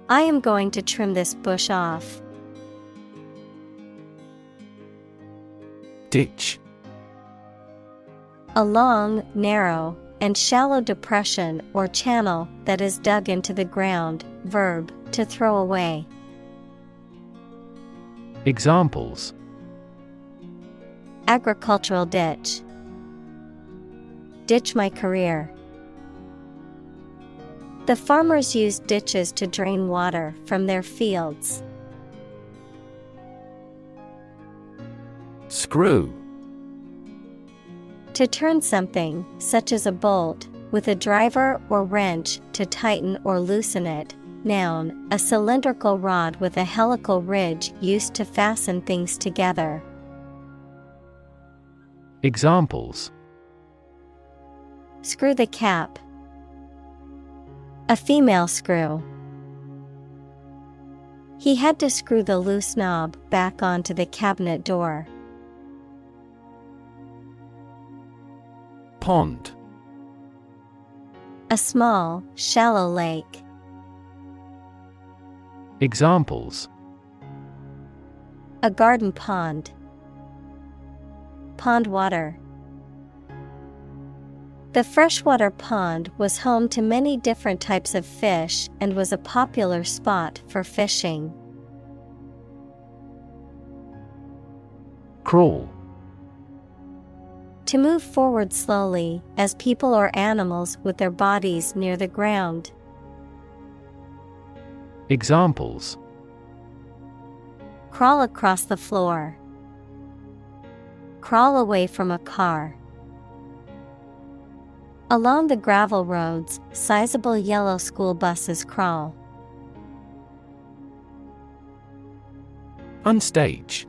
I am going to trim this bush off. Ditch. A long, narrow, and shallow depression or channel that is dug into the ground. Verb, to throw away. Examples: Agricultural ditch. Ditch my career. The farmers used ditches to drain water from their fields. Screw. To turn something, such as a bolt, with a driver or wrench to tighten or loosen it. Noun, a cylindrical rod with a helical ridge used to fasten things together. Examples: Screw the cap. A female screw. He had to screw the loose knob back onto the cabinet door. Pond. A small, shallow lake. Examples: A garden pond. Pond water. The freshwater pond was home to many different types of fish and was a popular spot for fishing. Crawl. To move forward slowly, as people or animals with their bodies near the ground. Examples: Crawl across the floor. Crawl away from a car. Along the gravel roads, sizable yellow school buses crawl. Unstage.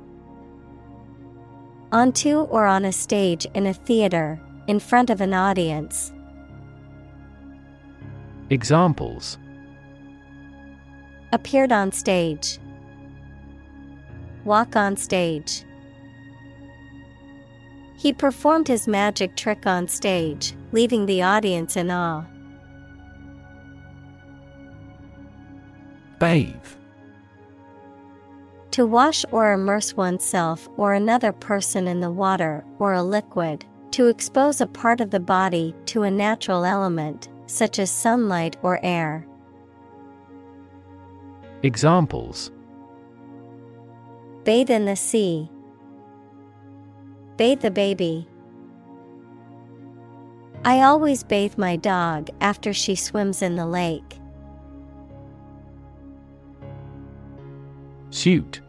Onto or on a stage in a theater, in front of an audience. Examples: Appeared on stage. Walk on stage. He performed his magic trick on stage, leaving the audience in awe. Bathe. To wash or immerse oneself or another person in the water or a liquid, to expose a part of the body to a natural element, such as sunlight or air. Examples: Bathe in the sea. Bathe the baby. I always bathe my dog after she swims in the lake. Suit.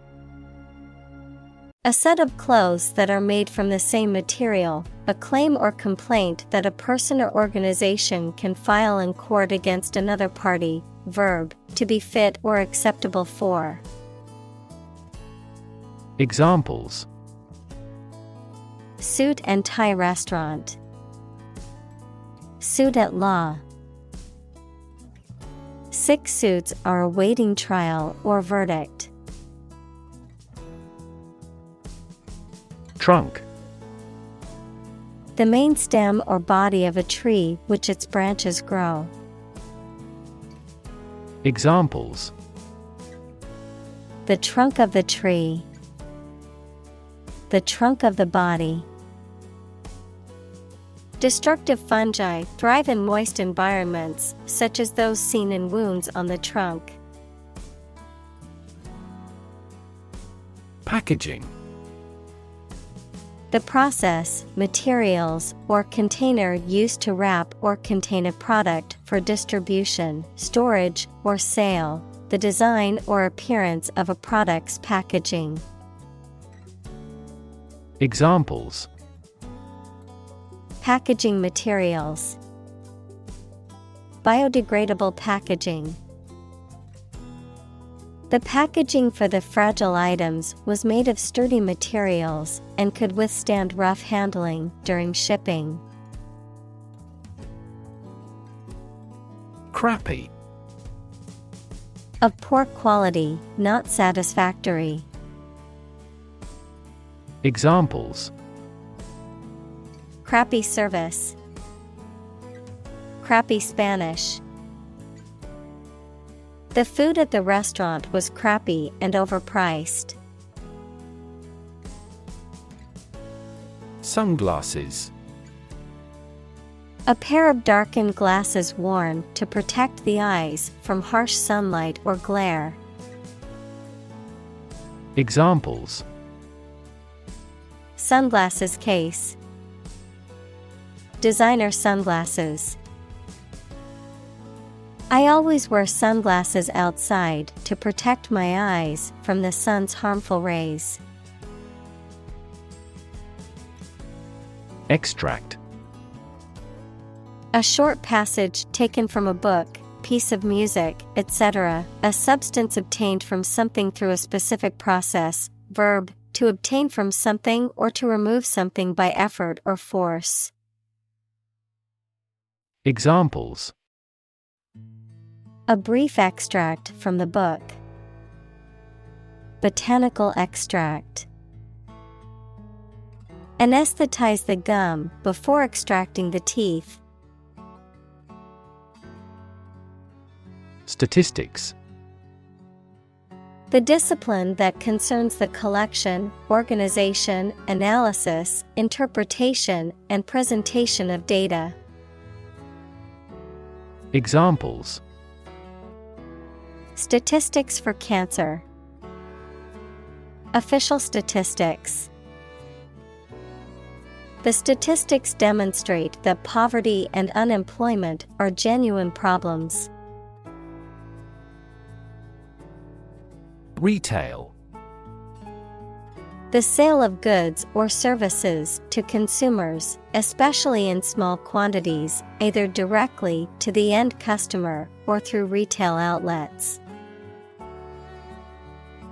A set of clothes that are made from the same material, a claim or complaint that a person or organization can file in court against another party. Verb, to be fit or acceptable for. Examples: Suit and tie restaurant. Suit at law. 6 suits are awaiting trial or verdict. Trunk. The main stem or body of a tree which its branches grow. Examples: The trunk of the tree. The trunk of the body. Destructive fungi thrive in moist environments, such as those seen in wounds on the trunk. Packaging. The process, materials, or container used to wrap or contain a product for distribution, storage, or sale. The design or appearance of a product's packaging. Examples: Packaging materials. Biodegradable packaging. The packaging for the fragile items was made of sturdy materials and could withstand rough handling during shipping. Crappy. Of poor quality, not satisfactory. Examples: Crappy service. Crappy Spanish. The food at the restaurant was crappy and overpriced. Sunglasses. A pair of darkened glasses worn to protect the eyes from harsh sunlight or glare. Examples: Sunglasses case. Designer sunglasses. I always wear sunglasses outside to protect my eyes from the sun's harmful rays. Extract. A short passage taken from a book, piece of music, etc. A substance obtained from something through a specific process. Verb, to obtain from something or to remove something by effort or force. Examples: A brief extract from the book. Botanical extract. Anesthetize the gum before extracting the teeth. Statistics. The discipline that concerns the collection, organization, analysis, interpretation, and presentation of data. Examples: Statistics for cancer. Official statistics. The statistics demonstrate that poverty and unemployment are genuine problems. Retail. The sale of goods or services to consumers, especially in small quantities, either directly to the end customer or through retail outlets.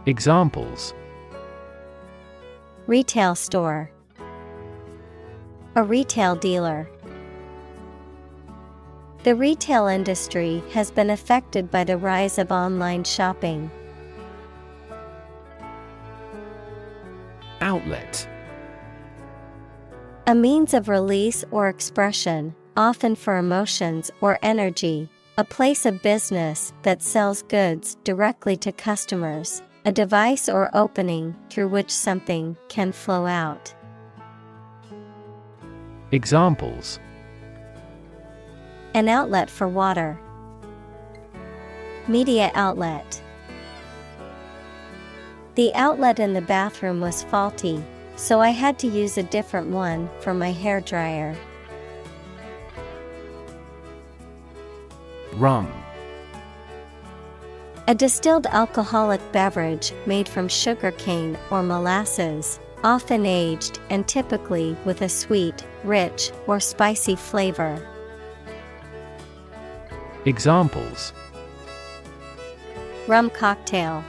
Examples: Retail store. A retail dealer. The retail industry has been affected by the rise of online shopping. Outlet. A means of release or expression, often for emotions or energy. A place of business that sells goods directly to customers. A device or opening through which something can flow out. Examples: An outlet for water. Media outlet. The outlet in the bathroom was faulty, so I had to use a different one for my hairdryer. Rum. A distilled alcoholic beverage made from sugarcane or molasses, often aged and typically with a sweet, rich, or spicy flavor. Examples: Rum cocktail.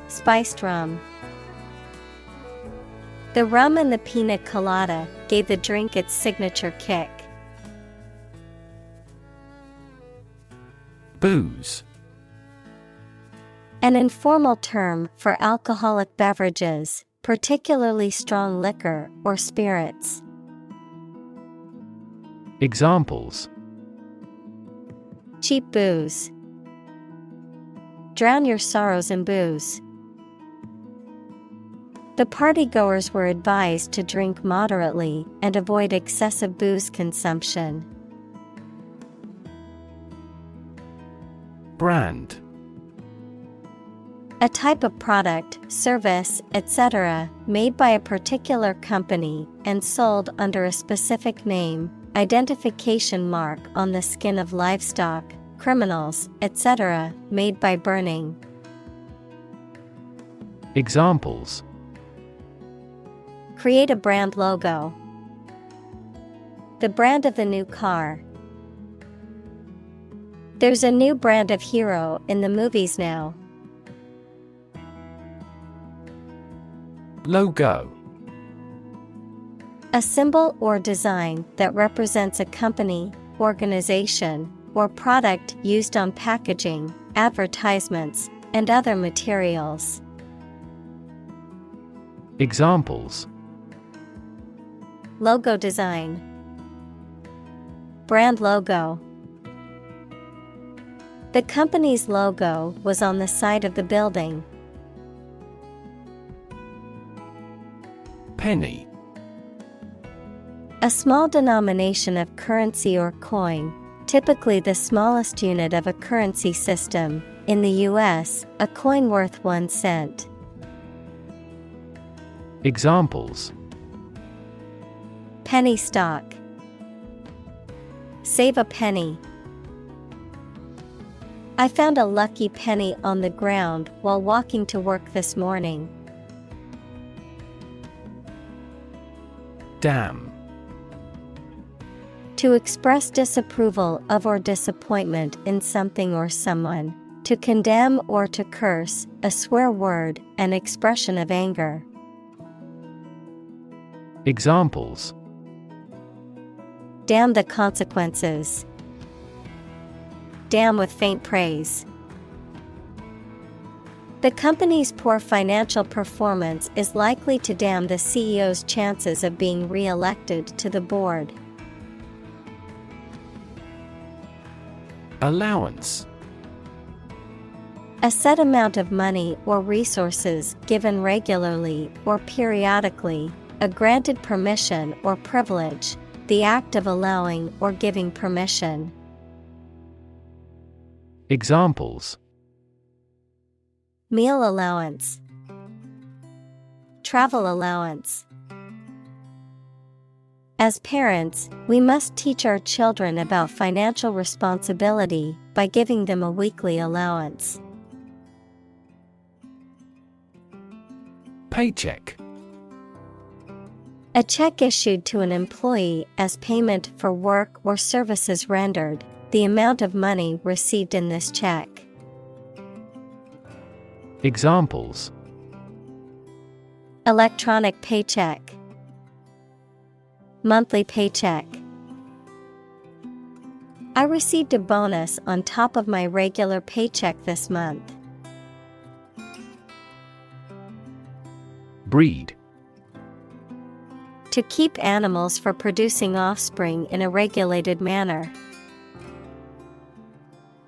Spiced rum. The rum in the pina colada gave the drink its signature kick. Booze. An informal term for alcoholic beverages, particularly strong liquor or spirits. Examples: Cheap booze. Drown your sorrows in booze. The partygoers were advised to drink moderately and avoid excessive booze consumption. Brand. A type of product, service, etc., made by a particular company and sold under a specific name, identification mark on the skin of livestock, criminals, etc., made by burning. Examples: Create a brand logo. The brand of the new car. There's a new brand of hero in the movies now. Logo. A symbol or design that represents a company, organization, or product used on packaging, advertisements, and other materials. Examples: Logo design. Brand logo. The company's logo was on the side of the building. Penny. A small denomination of currency or coin, typically the smallest unit of a currency system. In the U.S., a coin worth 1 cent. Examples: Penny stock. Save a penny. I found a lucky penny on the ground while walking to work this morning. Damn. To express disapproval of or disappointment in something or someone. To condemn or to curse, a swear word, an expression of anger. Examples: Damn the consequences. Damn with faint praise. The company's poor financial performance is likely to damn the CEO's chances of being re-elected to the board. Allowance. A set amount of money or resources given regularly or periodically, a granted permission or privilege, the act of allowing or giving permission. Examples: Meal allowance, travel allowance. As parents, we must teach our children about financial responsibility by giving them a weekly allowance. Paycheck. A check issued to an employee as payment for work or services rendered, the amount of money received in this check. Examples: Electronic paycheck, monthly paycheck. I received a bonus on top of my regular paycheck this month. Breed. To keep animals for producing offspring in a regulated manner.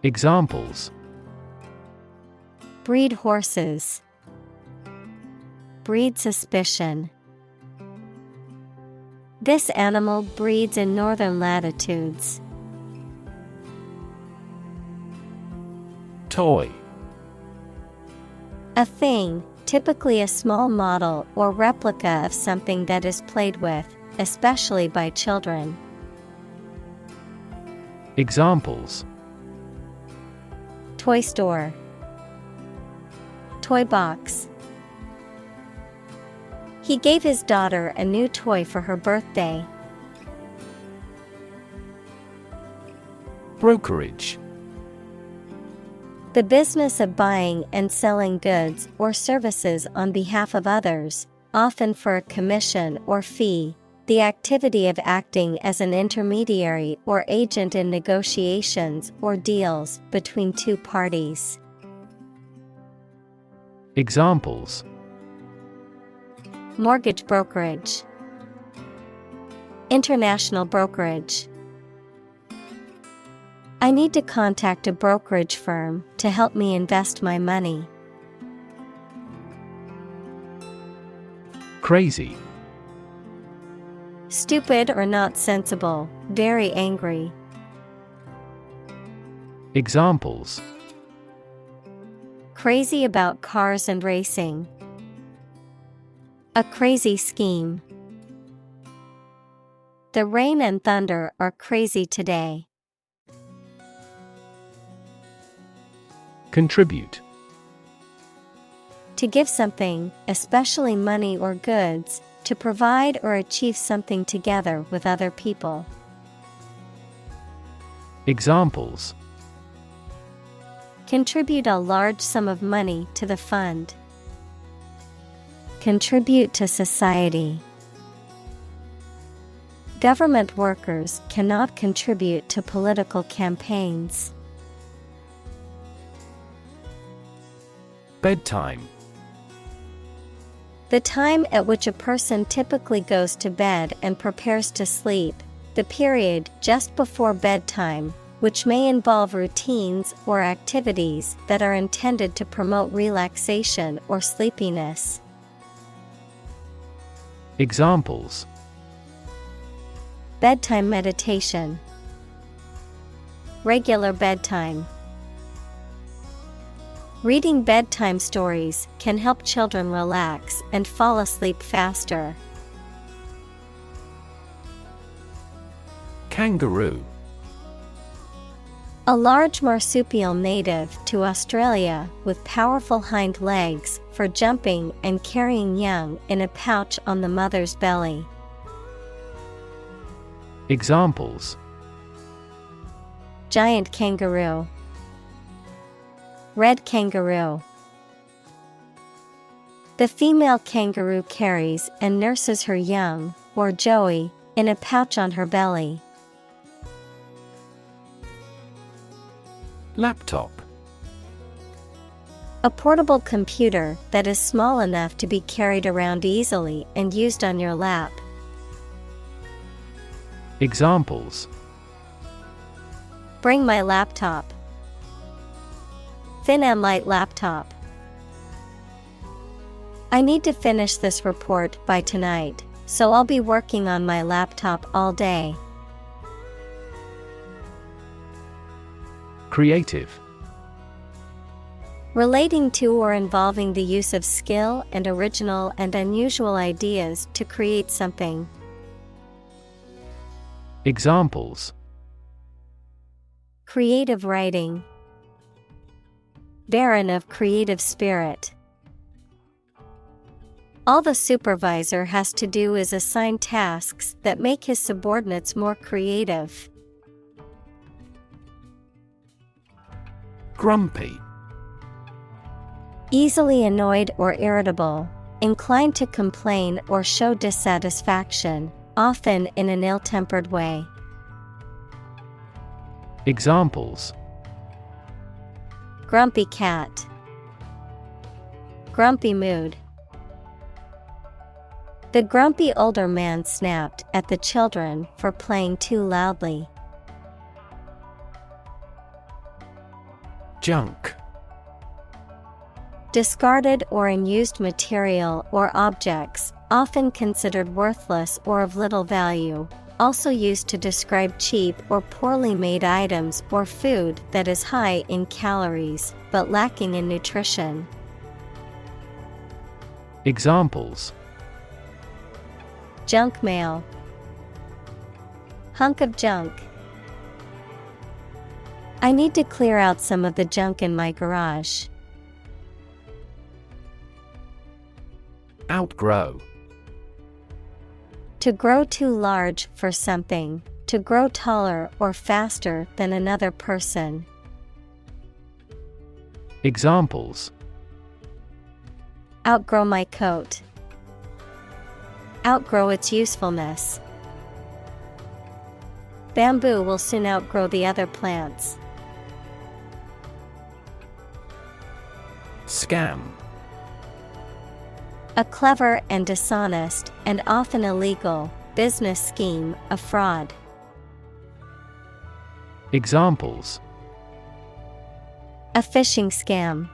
Examples: Breed horses, breed suspicion. This animal breeds in northern latitudes. Toy. A thing, typically a small model or replica of something that is played with, especially by children. Examples: Toy store, toy box. He gave his daughter a new toy for her birthday. Brokerage. The business of buying and selling goods or services on behalf of others, often for a commission or fee, the activity of acting as an intermediary or agent in negotiations or deals between two parties. Examples: Mortgage brokerage, international brokerage. I need to contact a brokerage firm to help me invest my money. Crazy. Stupid or not sensible, very angry. Examples: Crazy about cars and racing. A crazy scheme. The rain and thunder are crazy today. Contribute. To give something, especially money or goods, to provide or achieve something together with other people. Examples: Contribute a large sum of money to the fund. Contribute to society. Government workers cannot contribute to political campaigns. Bedtime. The time at which a person typically goes to bed and prepares to sleep, the period just before bedtime, which may involve routines or activities that are intended to promote relaxation or sleepiness. Examples: Bedtime meditation. Regular bedtime. Reading bedtime stories can help children relax and fall asleep faster. Kangaroo. A large marsupial native to Australia with powerful hind legs for jumping and carrying young in a pouch on the mother's belly. Examples: Giant kangaroo. Red kangaroo. The female kangaroo carries and nurses her young, or joey, in a pouch on her belly. Laptop. A portable computer that is small enough to be carried around easily and used on your lap. Examples: Bring my laptop. Thin and light laptop. I need to finish this report by tonight, so I'll be working on my laptop all day. Creative. Relating to or involving the use of skill and original and unusual ideas to create something. Examples: creative writing, barren of creative spirit. All the supervisor has to do is assign tasks that make his subordinates more creative. Grumpy. Easily annoyed or irritable, inclined to complain or show dissatisfaction, often in an ill-tempered way. Examples: grumpy cat, grumpy mood. The grumpy older man snapped at the children for playing too loudly. Junk. Discarded or unused material or objects, often considered worthless or of little value, also used to describe cheap or poorly made items or food that is high in calories but lacking in nutrition. Examples: junk mail, hunk of junk. I need to clear out some of the junk in my garage. Outgrow. To grow too large for something, to grow taller or faster than another person. Examples: outgrow my coat, outgrow its usefulness. Bamboo will soon outgrow the other plants. Scam. A clever and dishonest, and often illegal, business scheme, a fraud. Examples: a phishing scam,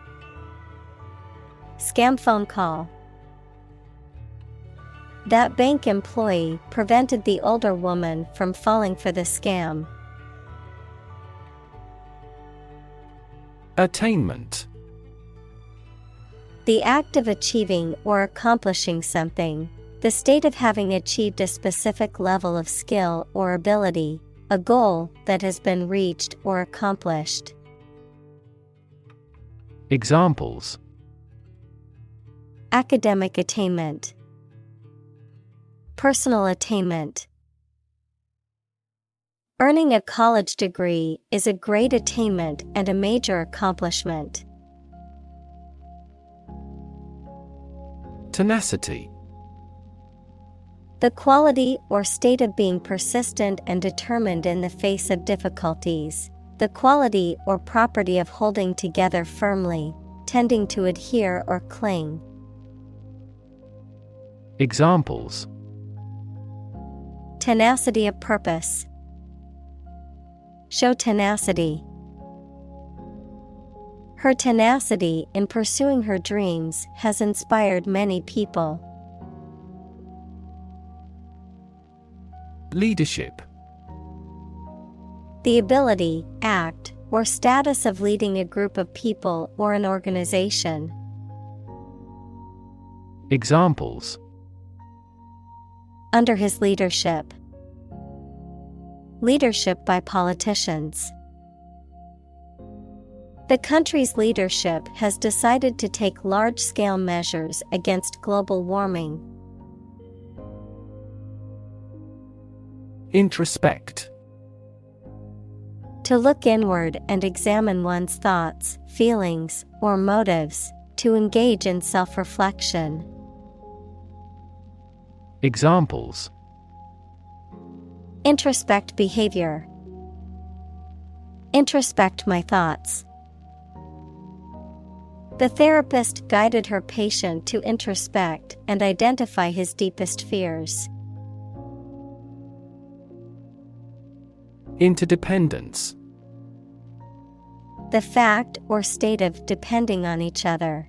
scam phone call. That bank employee prevented the older woman from falling for the scam. Attainment. The act of achieving or accomplishing something, the state of having achieved a specific level of skill or ability, a goal that has been reached or accomplished. Examples: academic attainment, personal attainment. Earning a college degree is a great attainment and a major accomplishment. Tenacity. The quality or state of being persistent and determined in the face of difficulties, the quality or property of holding together firmly, tending to adhere or cling. Examples: tenacity of purpose, show tenacity. Her tenacity in pursuing her dreams has inspired many people. Leadership. The ability, act, or status of leading a group of people or an organization. Examples: under his leadership, leadership by politicians. The country's leadership has decided to take large-scale measures against global warming. Introspect. To look inward and examine one's thoughts, feelings, or motives, to engage in self-reflection. Examples: introspect behavior, introspect my thoughts. The therapist guided her patient to introspect and identify his deepest fears. Interdependence. The fact or state of depending on each other.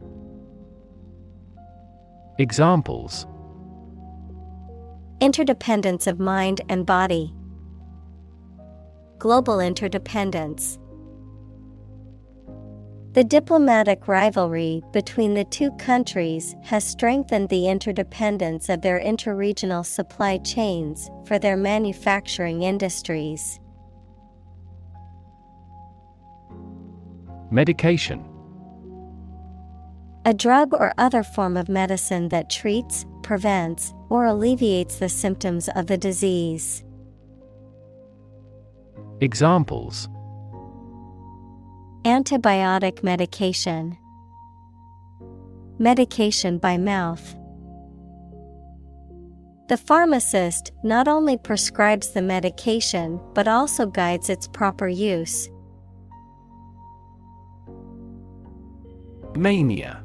Examples: Interdependence of mind and body. Global interdependence. The diplomatic rivalry between the two countries has strengthened the interdependence of their interregional supply chains for their manufacturing industries. Medication. A drug or other form of medicine that treats, prevents, or alleviates the symptoms of the disease. Examples: Antibiotic medication. Medication by mouth. The pharmacist not only prescribes the medication but also guides its proper use. Mania.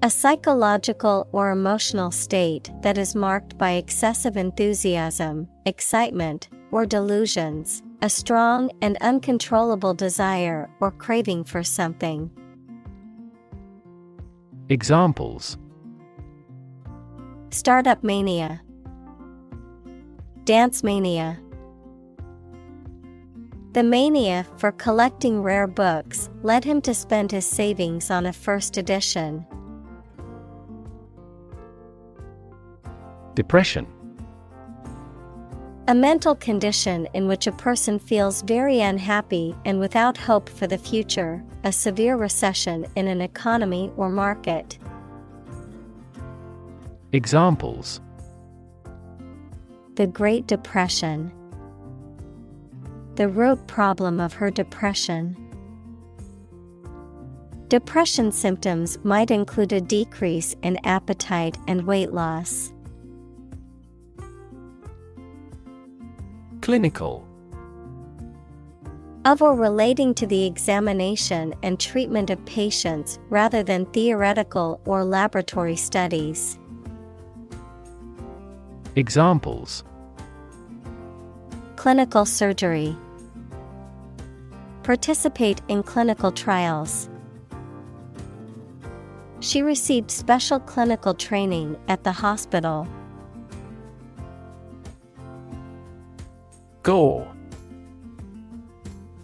A psychological or emotional state that is marked by excessive enthusiasm, excitement, or delusions, a strong and uncontrollable desire or craving for something. Examples: Startup mania. Dance mania. The mania for collecting rare books led him to spend his savings on a first edition. Depression. A mental condition in which a person feels very unhappy and without hope for the future, a severe recession in an economy or market. Examples: The Great Depression. The root problem of her depression. Depression symptoms might include a decrease in appetite and weight loss. Clinical. Of or relating to the examination and treatment of patients rather than theoretical or laboratory studies. Examples: Clinical surgery. Participate in clinical trials. She received special clinical training at the hospital. Gore.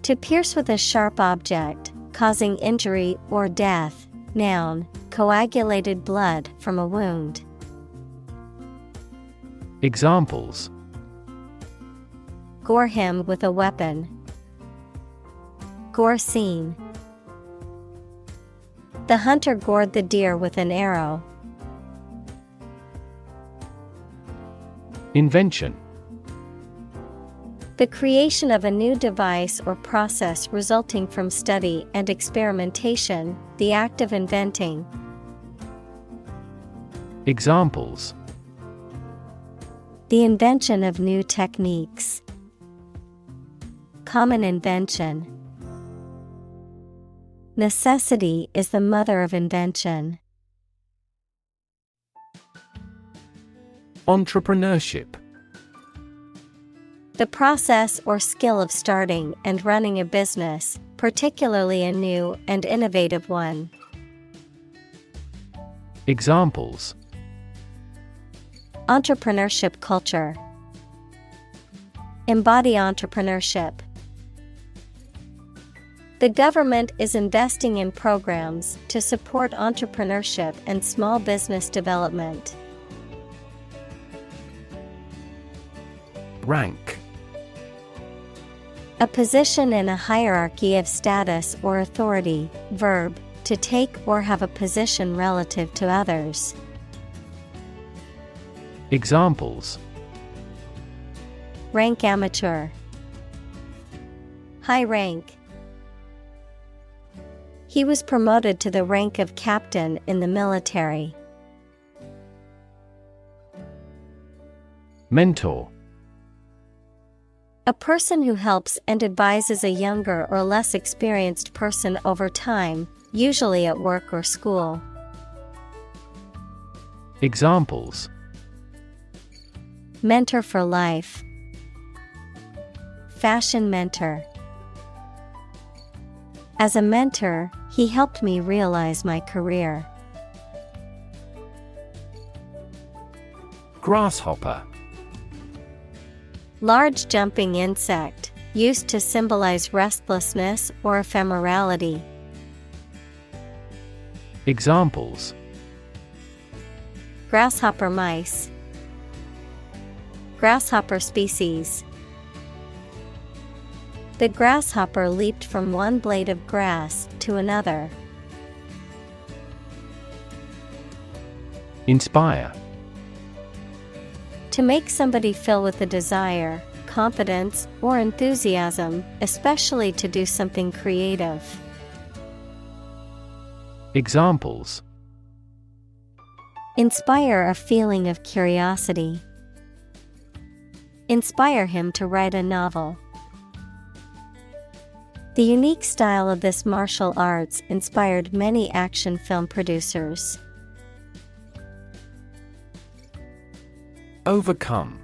To pierce with a sharp object, causing injury or death. Noun, coagulated blood from a wound. Examples: Gore him with a weapon. Gore scene. The hunter gored the deer with an arrow. Invention. The creation of a new device or process resulting from study and experimentation, the act of inventing. Examples: The invention of new techniques. Common invention. Necessity is the mother of invention. Entrepreneurship. The process or skill of starting and running a business, particularly a new and innovative one. Examples: Entrepreneurship culture. Embody entrepreneurship. The government is investing in programs to support entrepreneurship and small business development. Rank. A position in a hierarchy of status or authority. Verb, to take or have a position relative to others. Examples: Rank amateur. High rank. He was promoted to the rank of captain in the military. Mentor. A person who helps and advises a younger or less experienced person over time, usually at work or school. Examples: Mentor for life. Fashion mentor. As a mentor, he helped me realize my career. Grasshopper. Large jumping insect, used to symbolize restlessness or ephemerality. Examples: Grasshopper mice. Grasshopper species. The grasshopper leaped from one blade of grass to another. Inspire. To make somebody feel with a desire, confidence, or enthusiasm, especially to do something creative. Examples: Inspire a feeling of curiosity. Inspire him to write a novel. The unique style of this martial arts inspired many action film producers. Overcome.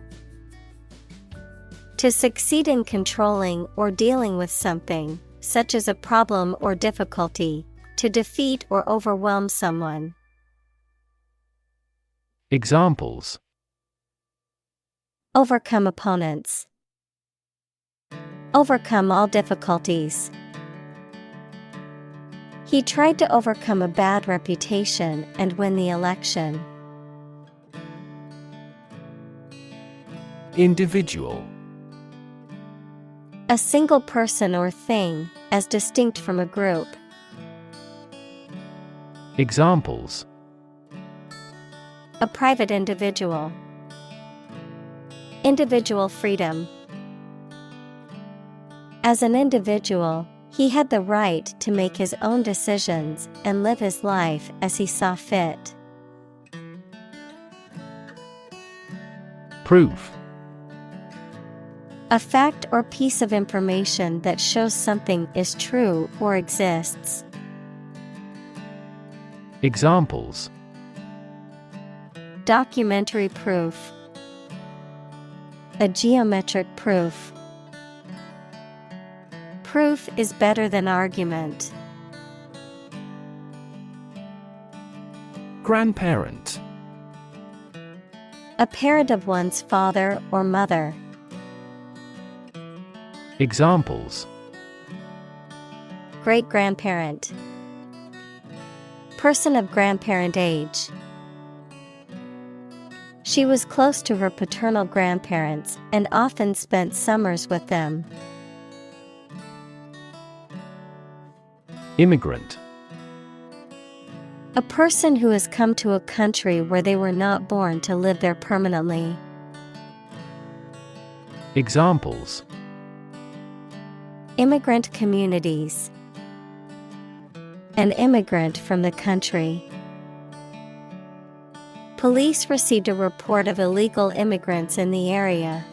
To succeed in controlling or dealing with something, such as a problem or difficulty, to defeat or overwhelm someone. Examples: Overcome opponents. Overcome all difficulties. He tried to overcome a bad reputation and win the election. Individual. A single person or thing, as distinct from a group. Examples: A private individual. Individual freedom. As an individual, he had the right to make his own decisions and live his life as he saw fit. Proof. A fact or piece of information that shows something is true or exists. Examples: Documentary proof. A geometric proof. Proof is better than argument. Grandparent. A parent of one's father or mother. Examples: Great-grandparent. Person of grandparent age. She was close to her paternal grandparents and often spent summers with them. Immigrant. A person who has come to a country where they were not born to live there permanently. Examples: Immigrant communities. An immigrant from the country. Police received a report of illegal immigrants in the area.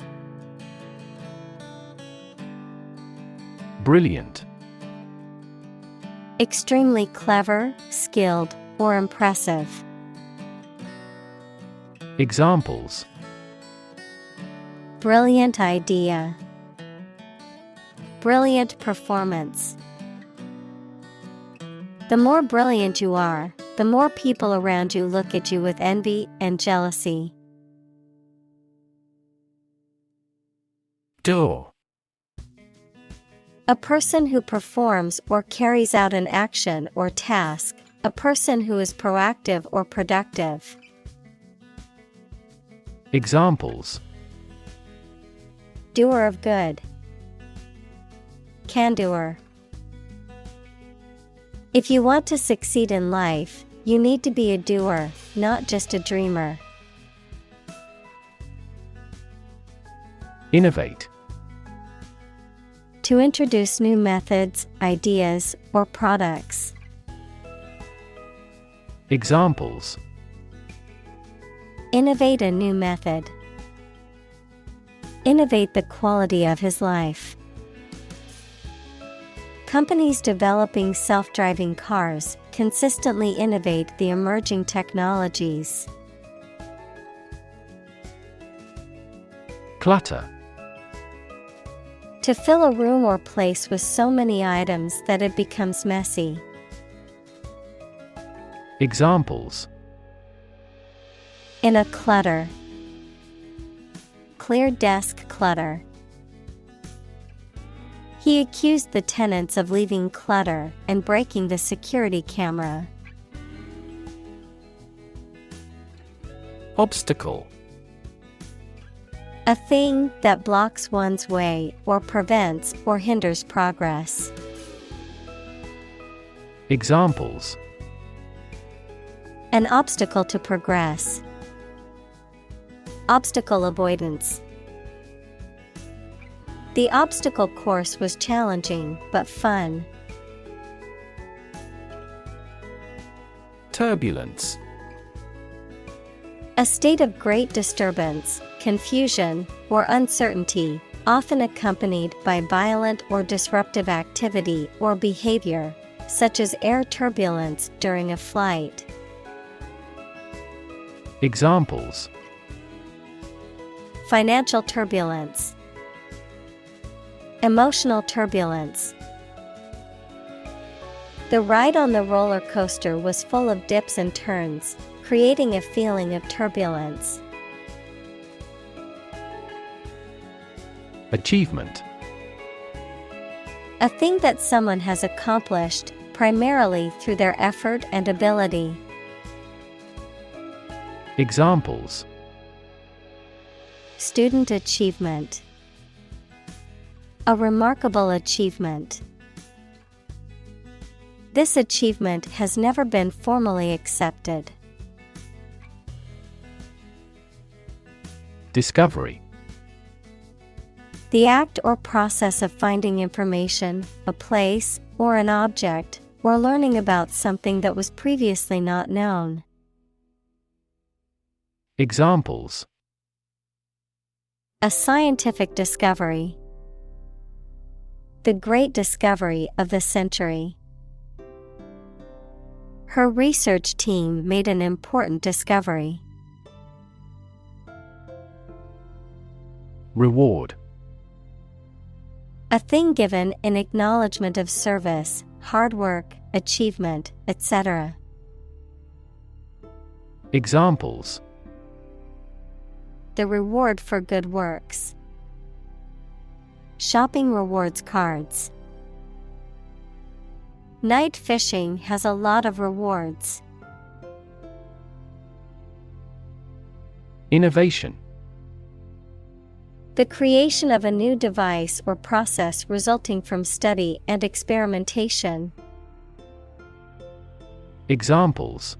Brilliant. Extremely clever, skilled, or impressive. Examples: Brilliant idea. Brilliant performance. The more brilliant you are, the more people around you look at you with envy and jealousy. Door. A person who performs or carries out an action or task, a person who is proactive or productive. Examples: Doer of good. Can-doer. If you want to succeed in life, you need to be a doer, not just a dreamer. Innovate. To introduce new methods, ideas, or products. Examples: Innovate a new method. Innovate the quality of his life. Companies developing self-driving cars consistently innovate the emerging technologies. To To fill a room or place with so many items that it becomes messy. Examples: In a clutter. Clear desk clutter. He accused the tenants of leaving clutter and breaking the security camera. Obstacle. A thing that blocks one's way or prevents or hinders progress. Examples: An obstacle to progress. Obstacle avoidance. The obstacle course was challenging but fun. Turbulence. A state of great disturbance, confusion, or uncertainty, often accompanied by violent or disruptive activity or behavior, such as air turbulence during a flight. Examples: Financial turbulence. Emotional turbulence. The ride on the roller coaster was full of dips and turns, creating a feeling of turbulence. Achievement. A thing that someone has accomplished, primarily through their effort and ability. Examples: Student achievement. A remarkable achievement. This achievement has never been formally accepted. Discovery. The act or process of finding information, a place, or an object, or learning about something that was previously not known. Examples: A scientific discovery. The great discovery of the century. Her research team made an important discovery. Reward. A thing given in acknowledgement of service, hard work, achievement, etc. Examples: The reward for good works. Shopping rewards cards. Night fishing has a lot of rewards. Innovation. The creation of a new device or process resulting from study and experimentation. Examples: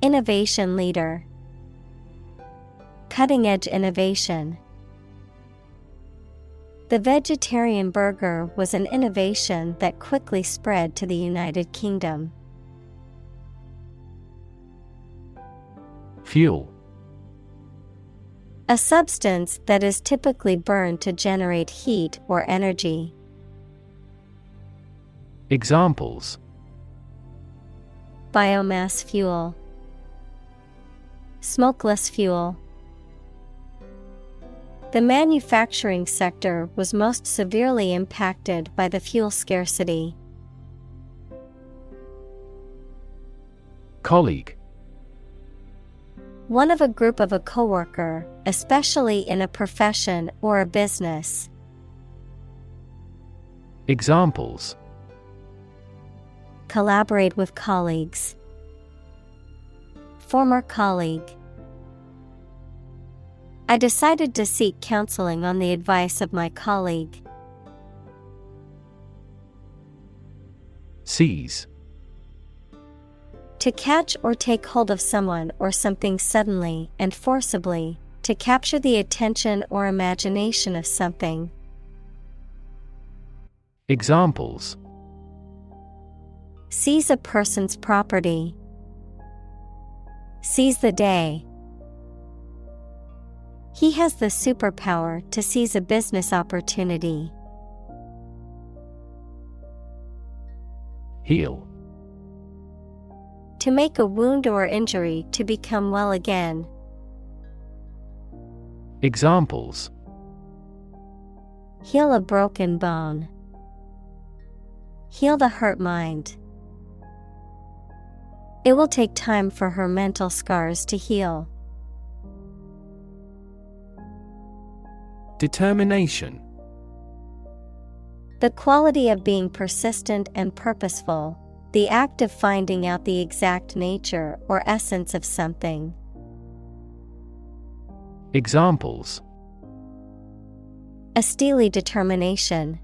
Innovation leader. Cutting-edge innovation. The vegetarian burger was an innovation that quickly spread to the United Kingdom. Fuel. A substance that is typically burned to generate heat or energy. Examples: Biomass fuel. Smokeless fuel. The manufacturing sector was most severely impacted by the fuel scarcity. Colleague. One of a group of a coworker, especially in a profession or a business. Examples: Collaborate with colleagues. Former colleague. I decided to seek counseling on the advice of my colleague. Seize. To catch or take hold of someone or something suddenly and forcibly, to capture the attention or imagination of something. Examples: Seize a person's property. Seize the day. He has the superpower to seize a business opportunity. Heal. To make a wound or injury to become well again. Examples: Heal a broken bone. Heal the hurt mind. It will take time for her mental scars to heal. Determination. The quality of being persistent and purposeful, the act of finding out the exact nature or essence of something. Examples: A steely determination.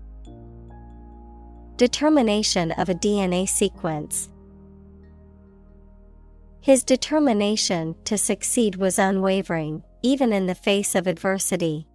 Determination of a DNA sequence. His determination to succeed was unwavering, even in the face of adversity.